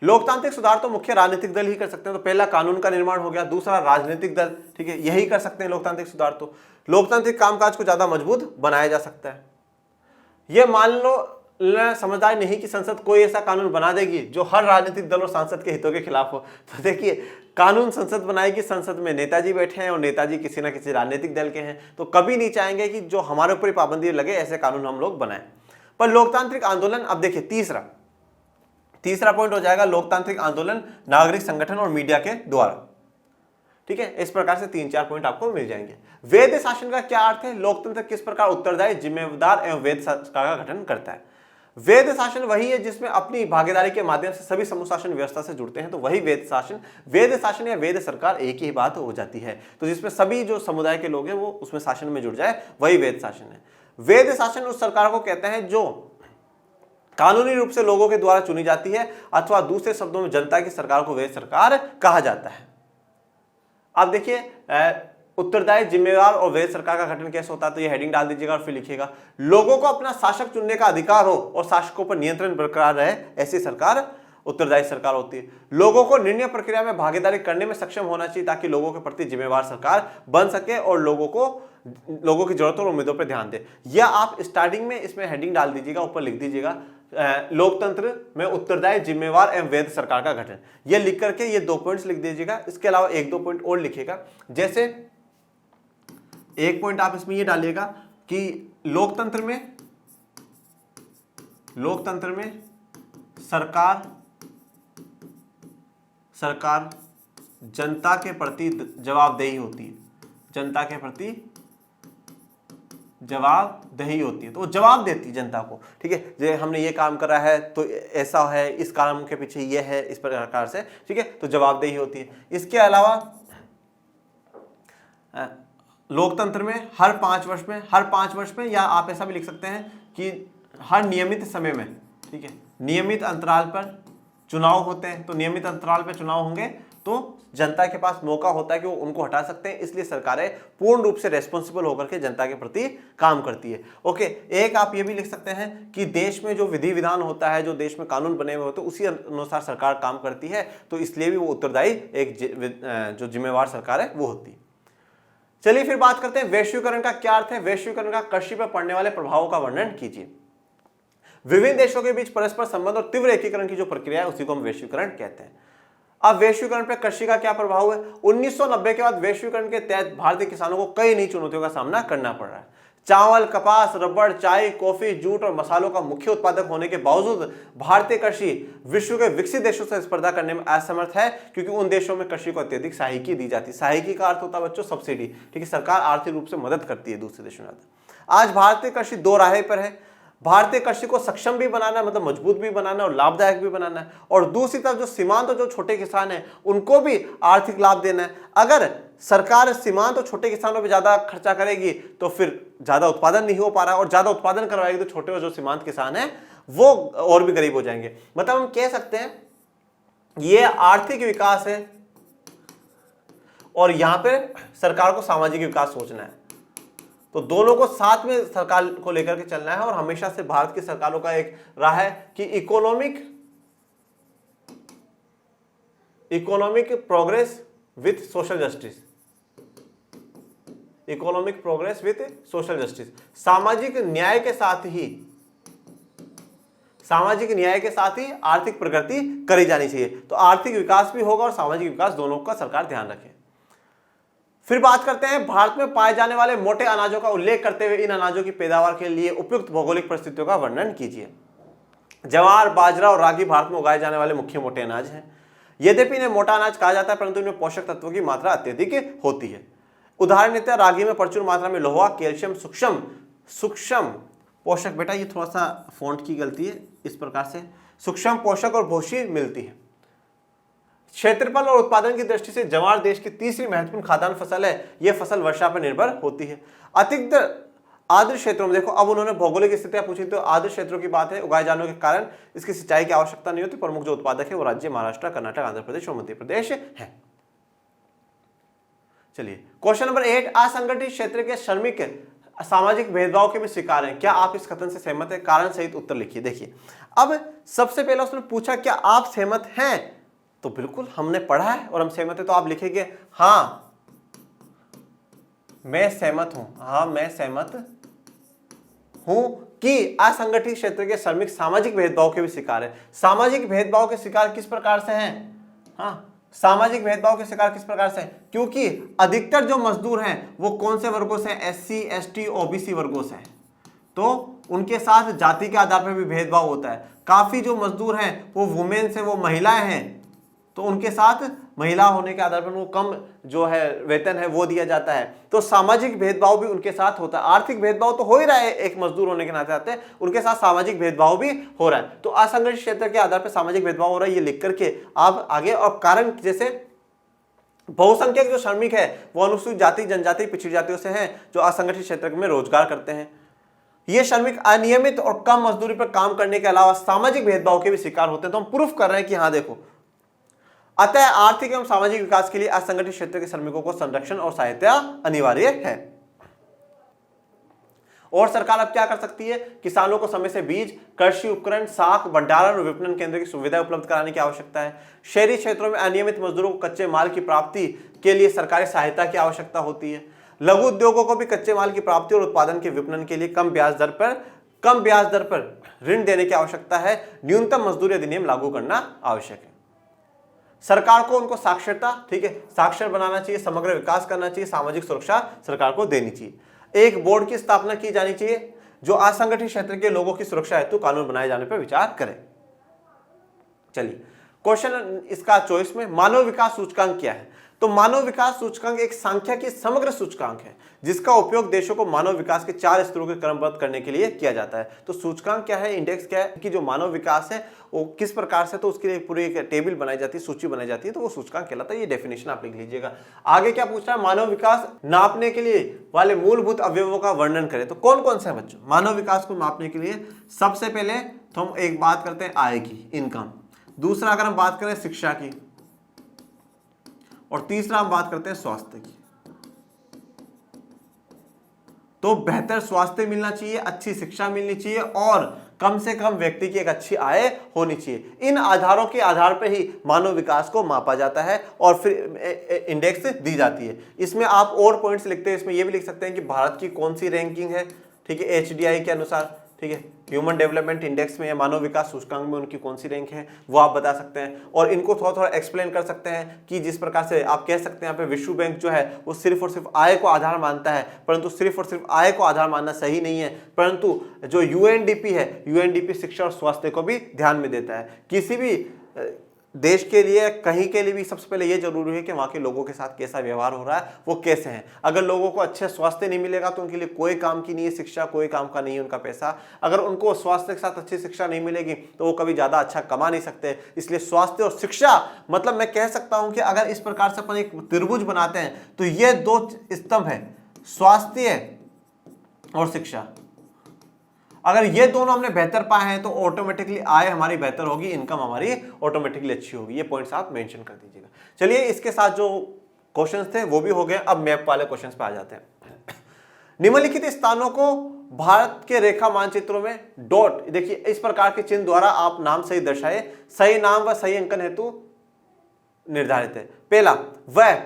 Speaker 1: लोकतांत्रिक सुधार तो मुख्य राजनीतिक दल ही कर सकते हैं। तो पहला कानून का निर्माण हो गया, दूसरा राजनीतिक दल, ठीक है, यही कर सकते हैं लोकतांत्रिक सुधार। तो लोकतांत्रिक कामकाज को ज्यादा मजबूत बनाया जा सकता है। यह मान लो समझदार नहीं कि संसद कोई ऐसा कानून बना देगी जो हर राजनीतिक दल और सांसद के हितों के खिलाफ हो। तो देखिए, कानून संसद बनाएगी, संसद में नेताजी बैठे हैं और नेताजी किसी ना किसी राजनीतिक दल के हैं, तो कभी नहीं चाहेंगे कि जो हमारे ऊपर पाबंदी लगे ऐसे कानून हम लोग बनाएं। पर लोकतांत्रिक आंदोलन, अब देखिए तीसरा पॉइंट हो जाएगा लोकतांत्रिक आंदोलन नागरिक संगठन और मीडिया के द्वारा। ठीक है, इस प्रकार से 3-4 पॉइंट आपको मिल जाएंगे। वैध शासन का क्या अर्थ है? लोकतंत्र किस प्रकार उत्तरदायी, जिम्मेदार एवं वैध सरकार का गठन करता है। वैध शासन वही है जिसमें अपनी भागीदारी के माध्यम से सभी समूह शासन व्यवस्था से जुड़ते हैं, तो वही वैध शासन या वैध सरकार एक ही बात हो जाती है। तो जिसमें सभी जो समुदाय के लोग हैं वो उसमें शासन में जुड़ जाए, वही वैध शासन है। वैध शासन उस सरकार को कहते हैं जो कानूनी रूप से लोगों के द्वारा चुनी जाती है, अथवा दूसरे शब्दों में जनता की सरकार को वैध सरकार कहा जाता है। अब देखिए, उत्तरदायी, जिम्मेदार और वैध सरकार का गठन कैसे होता है, तो ये हेडिंग डाल दीजिएगा और फिर लिखिएगा लोगों को अपना शासक चुनने का अधिकार हो और शासकों पर नियंत्रण बरकरार रहे, ऐसी सरकार उत्तरदायी सरकार होती है। लोगों को निर्णय प्रक्रिया में भागीदारी करने में सक्षम होना चाहिए ताकि लोगों के प्रति जिम्मेवार सरकार बन सके और लोगों की जरूरतों और उम्मीदों पर ध्यान दे। या आप स्टार्टिंग में इसमें हेडिंग डाल दीजिएगा, ऊपर लिख दीजिएगा लोकतंत्र में उत्तरदायी, जिम्मेवार एवं वैध सरकार का गठन। ये लिख करके ये 2 पॉइंट्स लिख दीजिएगा। इसके अलावा 1-2 पॉइंट और लिखिएगा। जैसे एक पॉइंट आप इसमें ये डालिएगा कि लोकतंत्र में सरकार जनता के प्रति जवाबदेही होती है, जनता के प्रति जवाबदेही होती है, तो वो जवाब देती है जनता को। ठीक है, जैसे हमने ये काम करा है तो ऐसा है, इस काम के पीछे ये है, इस प्रकार से। ठीक है, तो जवाबदेही होती है। इसके अलावा लोकतंत्र में हर 5 वर्ष में, या आप ऐसा भी लिख सकते हैं कि हर नियमित समय में, ठीक है, नियमित अंतराल पर चुनाव होते हैं। तो नियमित अंतराल पर चुनाव होंगे तो जनता के पास मौका होता है कि वो उनको हटा सकते हैं। इसलिए सरकारें पूर्ण रूप से रेस्पॉन्सिबल होकर के जनता के प्रति काम करती है। ओके, एक आप ये भी लिख सकते हैं कि देश में जो विधि विधान होता है, जो देश में कानून बने हुए होते हैं, उसी अनुसार सरकार काम करती है। तो इसलिए भी वो उत्तरदायी एक जो जिम्मेवार सरकार है वो होती है। चलिए फिर बात करते हैं वैश्वीकरण का क्या अर्थ है। वैश्वीकरण का कृषि पर पड़ने वाले प्रभावों का वर्णन कीजिए। विभिन्न देशों के बीच परस्पर संबंध और तीव्र एकीकरण की जो प्रक्रिया है उसी को हम वैश्वीकरण कहते हैं। अब वैश्वीकरण पर कृषि का क्या प्रभाव है। 1990 के बाद वैश्वीकरण के तहत भारतीय किसानों को कई नई चुनौतियों का सामना करना पड़ रहा है। चावल, कपास, रबड़, चाय, कॉफी, जूट और मसालों का मुख्य उत्पादक होने के बावजूद भारतीय कृषि विश्व के विकसित देशों से स्पर्धा करने में असमर्थ है, क्योंकि उन देशों में कृषि को अत्यधिक सहायकी दी जाती है। सहायकी का अर्थ होता है बच्चों सब्सिडी। ठीक है, सरकार आर्थिक रूप से मदद करती है दूसरे देशों में। आज भारतीय कृषि 2 राहें पर है। भारतीय कृषि को सक्षम भी बनाना, मतलब मजबूत भी बनाना और लाभदायक भी बनाना है, और दूसरी तरफ जो सीमांत और जो छोटे किसान हैं उनको भी आर्थिक लाभ देना है। अगर सरकार सीमांत और छोटे किसानों पे ज्यादा खर्चा करेगी तो फिर ज्यादा उत्पादन नहीं हो पा रहा, और ज्यादा उत्पादन करवाएगी तो छोटे और जो सीमांत किसान हैं वो और भी गरीब हो जाएंगे। मतलब हम कह सकते हैं ये आर्थिक विकास है और यहां पे सरकार को सामाजिक विकास सोचना है। तो दोनों को साथ में सरकार को लेकर के चलना है। और हमेशा से भारत की सरकारों का एक राह है कि economic progress with social justice, economic progress with social justice, सामाजिक न्याय के साथ ही आर्थिक प्रगति करी जानी चाहिए। तो आर्थिक विकास भी होगा और सामाजिक विकास, दोनों का सरकार ध्यान रखे। फिर बात करते हैं भारत में पाए जाने वाले मोटे अनाजों का उल्लेख करते हुए इन अनाजों की पैदावार के लिए उपयुक्त भौगोलिक परिस्थितियों का वर्णन कीजिए। ज्वार, बाजरा और रागी भारत में उगाए जाने वाले मुख्य मोटे अनाज हैं। यद्यपि इन्हें मोटा अनाज कहा जाता है, परंतु इनमें पोषक तत्वों की मात्रा अत्यधिक होती है। उदाहरण देते हैं, रागी में प्रचुर मात्रा में लोहा, कैल्शियम, सूक्ष्म पोषक, बेटा ये थोड़ा सा फॉन्ट की गलती है, इस प्रकार से सूक्ष्म पोषक और भूसी मिलती है। क्षेत्रफल और उत्पादन की दृष्टि से ज्वार देश की तीसरी महत्वपूर्ण खाद्यान्न फसल है। यह फसल वर्षा पर निर्भर होती है। अतिरिक्त आर्द्र क्षेत्रों में, देखो अब उन्होंने भौगोलिक स्थितियां पूछी, तो आर्द्र क्षेत्रों की बात है। उगाए जाने के कारण इसकी सिंचाई की आवश्यकता नहीं होती। प्रमुख जो उत्पादक है वो राज्य महाराष्ट्र, कर्नाटक, आंध्र प्रदेश और मध्य प्रदेश है। चलिए क्वेश्चन नंबर 8, असंगठित क्षेत्र के श्रमिक सामाजिक भेदभाव के भी शिकार हैं। क्या आप इस कथन से सहमत हैं? कारण सहित उत्तर लिखिए। देखिए अब सबसे पहले उसने पूछा क्या आप सहमत हैं, तो बिल्कुल हमने पढ़ा है और हम सहमत हैं, तो आप लिखेंगे हाँ मैं सहमत हूं, हाँ मैं सहमत हूं कि असंगठित क्षेत्र के श्रमिक सामाजिक भेदभाव के भी शिकार है। सामाजिक भेदभाव के शिकार किस प्रकार से हैं? हाँ, सामाजिक भेदभाव के शिकार किस प्रकार से? क्योंकि अधिकतर जो मजदूर हैं वो कौन से वर्गों से? SC, ST, OBC वर्गों से हैं, तो उनके साथ जाति के आधार पर भी भेदभाव होता है। काफी जो मजदूर हैं वो वुमेन से, वो महिलाएं हैं, तो उनके साथ महिला होने के आधार पर वो कम जो है वेतन है वो दिया जाता है। तो सामाजिक भेदभाव भी उनके साथ होता है। आर्थिक भेदभाव तो हो ही रहा है एक मजदूर होने के नाते आते, उनके साथ सामाजिक भेदभाव भी हो रहा है। तो असंगठित क्षेत्र के आधार पर सामाजिक भेदभाव हो रहा है, ये लिख करके आप आगे। और कारण जैसे बहुसंख्यक जो श्रमिक है वो अनुसूचित जाति, जनजाति, पिछड़ी जातियों से हैं जो असंगठित क्षेत्र में रोजगार करते हैं। ये श्रमिक अनियमित और कम मजदूरी पर काम करने के अलावा सामाजिक भेदभाव के भी शिकार होते हैं। तो हम प्रूफ कर रहे हैं कि हाँ देखो, अतः आर्थिक एवं सामाजिक विकास के लिए असंगठित क्षेत्र के श्रमिकों को संरक्षण और सहायता अनिवार्य है। और सरकार अब क्या कर सकती है? किसानों को समय से बीज, कृषि उपकरण, साख, भंडारण और विपणन केंद्र की सुविधा उपलब्ध कराने की आवश्यकता है। शहरी क्षेत्रों में अनियमित मजदूरों को कच्चे माल की प्राप्ति के लिए सरकारी सहायता की आवश्यकता होती है। लघु उद्योगों को भी कच्चे माल की प्राप्ति और उत्पादन के विपणन के लिए कम ब्याज दर पर कम ब्याज दर पर ऋण देने की आवश्यकता है, न्यूनतम मजदूरी अधिनियम लागू करना आवश्यक है। सरकार को उनको साक्षरता, ठीक है, साक्षर बनाना चाहिए, समग्र विकास करना चाहिए, सामाजिक सुरक्षा सरकार को देनी चाहिए। एक बोर्ड की स्थापना की जानी चाहिए जो असंगठित क्षेत्र के लोगों की सुरक्षा हेतु कानून बनाए जाने पर विचार करे। चलिए क्वेश्चन इसका चॉइस में, मानव विकास सूचकांक क्या है? तो मानव विकास सूचकांक एक सांख्यिकी समग्र सूचकांक है जिसका उपयोग देशों को मानव विकास के 4 स्तरों के क्रमबद्ध करने के लिए किया जाता है। तो सूचकांक क्या है, इंडेक्स क्या है कि जो मानव विकास है वो किस प्रकार से, तो उसके लिए पूरी एक टेबल बनाई जाती है, सूची बनाई जाती है, तो वो सूचकांक कहलाता है। ये डेफिनेशन आप लिख लीजिएगा। आगे क्या पूछ रहा है, मानव विकास नापने के लिए वाले मूलभूत अवयवों का वर्णन करें। तो कौन कौन से है बच्चों मानव विकास को मापने के लिए? सबसे पहले तो हम एक बात करते हैं आय की, इनकम। दूसरा अगर हम बात करें शिक्षा की, और तीसरा हम बात करते हैं स्वास्थ्य की। तो बेहतर स्वास्थ्य मिलना चाहिए, अच्छी शिक्षा मिलनी चाहिए और कम से कम व्यक्ति की एक अच्छी आय होनी चाहिए। इन आधारों के आधार पर ही मानव विकास को मापा जाता है और फिर इंडेक्स दी जाती है। इसमें आप और पॉइंट्स लिखते हैं, इसमें यह भी लिख सकते हैं कि भारत की कौन सी रैंकिंग है, ठीक है, HDI के अनुसार, ठीक है, ह्यूमन डेवलपमेंट इंडेक्स में या मानव विकास सूचकांक में उनकी कौन सी रैंक है वो आप बता सकते हैं। और इनको थोड़ा थोड़ा एक्सप्लेन कर सकते हैं कि जिस प्रकार से आप कह सकते हैं यहाँ पे विश्व बैंक जो है वो सिर्फ और सिर्फ आय को आधार मानता है, परंतु सिर्फ और सिर्फ आय को आधार मानना सही नहीं है, परंतु जो UNDP है, UNDP शिक्षा और स्वास्थ्य को भी ध्यान में देता है। किसी भी देश के लिए, कहीं के लिए भी सबसे पहले ये जरूरी है कि वहाँ के लोगों के साथ कैसा व्यवहार हो रहा है, वो कैसे हैं। अगर लोगों को अच्छे स्वास्थ्य नहीं मिलेगा तो उनके लिए कोई काम की नहीं है शिक्षा, कोई काम का नहीं है उनका पैसा। अगर उनको स्वास्थ्य के साथ अच्छी शिक्षा नहीं मिलेगी तो वो कभी ज़्यादा अच्छा कमा नहीं सकते। इसलिए स्वास्थ्य और शिक्षा, मतलब मैं कह सकता हूँ कि अगर इस प्रकार से अपन एक त्रिभुज बनाते हैं तो ये 2 स्तंभ है, स्वास्थ्य और शिक्षा। अगर ये दोनों हमने बेहतर पाए हैं तो ऑटोमेटिकली आय हमारी बेहतर होगी, इनकम हमारी ऑटोमेटिकली अच्छी होगी। ये पॉइंट्स आप मेंशन कर दीजिएगा। चलिए इसके साथ जो क्वेश्चंस थे वो भी हो गए। अब मैप वाले क्वेश्चंस पे आ जाते हैं। निम्नलिखित स्थानों को भारत के रेखा मानचित्रों में डॉट, देखिए इस प्रकार के चिन्ह द्वारा आप नाम सही दर्शाए, सही नाम व सही अंकन हेतु निर्धारित है। पहला, वह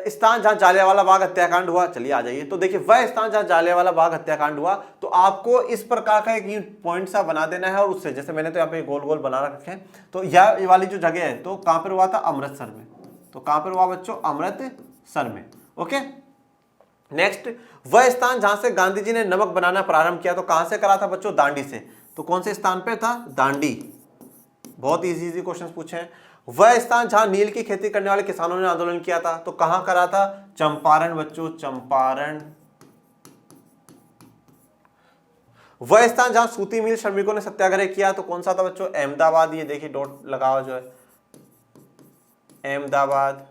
Speaker 1: स्थान जहां जालियांवाला बाग हत्याकांड हुआ। चलिए आ जाइए। तो देखिए वह स्थान जहां जालियांवाला बाग हत्याकांड हुआ, तो आपको इस प्रकार का एक पॉइंट सा बना देना है और उससे, जैसे मैंने तो यहाँ पे गोल गोल बना रखे हैं, तो यह वाली जो जगह है तो कहां पर हुआ था, अमृतसर में। तो कहां पर हुआ बच्चों, अमृतसर में। ओके, नेक्स्ट, वह स्थान जहां से गांधी जी ने नमक बनाना प्रारंभ किया, तो कहां से करा था बच्चों, दांडी से। तो कौन से स्थान पे था, दांडी। बहुत इजी क्वेश्चन पूछे हैं। वह स्थान जहां नील की खेती करने वाले किसानों ने आंदोलन किया था, तो कहां करा था, चंपारण बच्चों, चंपारण। वह स्थान जहां सूती मिल श्रमिकों ने सत्याग्रह किया, तो कौन सा था बच्चों, अहमदाबाद। ये देखिए डॉट लगा हुआ जो है, अहमदाबाद।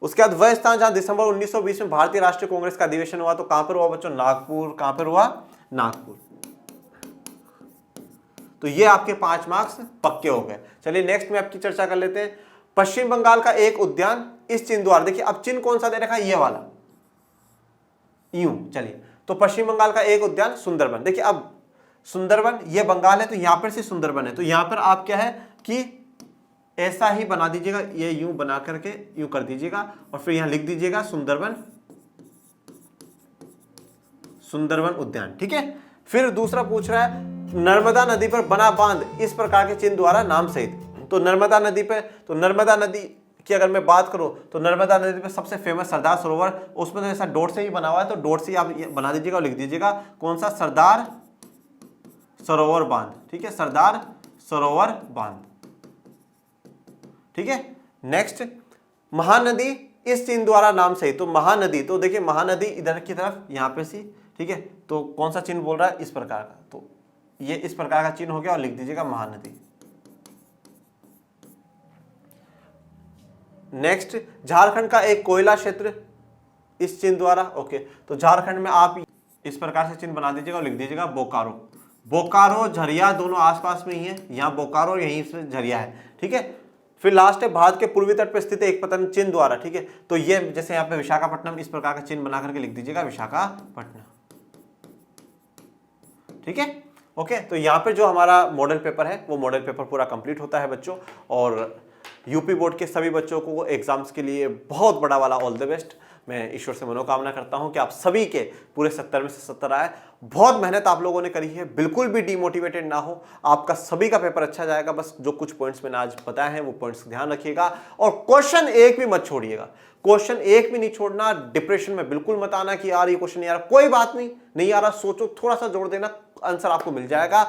Speaker 1: उसके बाद वह स्थान जहां दिसंबर 1920 में भारतीय राष्ट्रीय कांग्रेस का अधिवेशन हुआ, तो कहां पर हुआ बच्चों, नागपुर। कहां पर हुआ, नागपुर। तो ये आपके 5 मार्क्स पक्के हो गए। चलिए नेक्स्ट में आपकी चर्चा कर लेते हैं। पश्चिम बंगाल का एक उद्यान इस चिन्ह द्वारा, देखिए अब चिन्ह कौन सा दे रखा है, ये वाला, यूं। चलिए, तो पश्चिम बंगाल का एक उद्यान सुंदरबन। देखिए अब सुंदरबन ये बंगाल है तो यहां पर से सुंदरबन है, तो यहां पर आप क्या है कि ऐसा ही बना दीजिएगा, ये यूं बना करके यूं कर दीजिएगा और फिर यहां लिख दीजिएगा सुंदरबन, सुंदरबन उद्यान। ठीक है। फिर दूसरा पूछ रहा है, नर्मदा नदी पर बना बांध इस प्रकार के चिन्ह द्वारा नाम सहित। तो नर्मदा नदी पे, तो नर्मदा नदी की अगर मैं बात करूं तो नर्मदा नदी पे सबसे फेमस सरदार सरोवर, उसमें तो ऐसा डॉट से ही बना हुआ है, तो डॉट से ही आप बना दीजिएगा और लिख दीजिएगा कौन सा, सरदार सरोवर बांध। ठीक है, सरदार सरोवर बांध। ठीक है। नेक्स्ट, महानदी इस चिन्ह द्वारा नाम सहित। तो महानदी, तो देखिए महानदी इधर की तरफ यहां पे सी, ठीक है, तो कौन सा चिन्ह बोल रहा है, इस प्रकार का, तो ये इस प्रकार का चिन्ह हो गया और लिख दीजिएगा महानदी। नेक्स्ट, झारखंड का एक कोयला क्षेत्र इस चिन्ह द्वारा। ओके, तो झारखंड में आप इस प्रकार से चिन्ह बना दीजिएगा और लिख दीजिएगा बोकारो। बोकारो झरिया दोनों आसपास में ही है, यहाँ बोकारो यहीं से झरिया है। ठीक है। फिर लास्ट है, भारत के पूर्वी तट पर स्थित एक पतन चिन्ह द्वारा। ठीक है, तो ये जैसे यहाँ पे विशाखापट्टनम, इस प्रकार का चिन्ह बना करके लिख दीजिएगा विशाखापट्टनम। ठीक है। ओके, तो यहाँ पे जो हमारा मॉडल पेपर है वो मॉडल पेपर पूरा कंप्लीट होता है बच्चों। और यूपी बोर्ड के सभी बच्चों को एग्जाम्स के लिए बहुत बड़ा वाला ऑल द बेस्ट। मैं ईश्वर से मनोकामना करता हूं कि आप सभी के पूरे 70 में से 70 आए। बहुत मेहनत आप लोगों ने करी है, बिल्कुल भी डीमोटिवेटेड ना हो, आपका सभी का पेपर अच्छा जाएगा। बस जो कुछ पॉइंट्स मैंने आज बताए हैं वो पॉइंट्स ध्यान रखिएगा और क्वेश्चन एक भी मत छोड़िएगा, क्वेश्चन एक भी नहीं छोड़ना। डिप्रेशन में बिल्कुल मत आना कि यार ये क्वेश्चन नहीं आ रहा, कोई बात नहीं आ रहा, सोचो, थोड़ा सा जोड़ देना, आंसर आपको मिल जाएगा।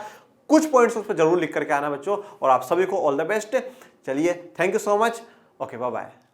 Speaker 1: कुछ पॉइंट्स उस पर जरूर लिख करके आना बच्चों, और आप सभी को ऑल द बेस्ट। चलिए, thank you so much, okay, bye bye.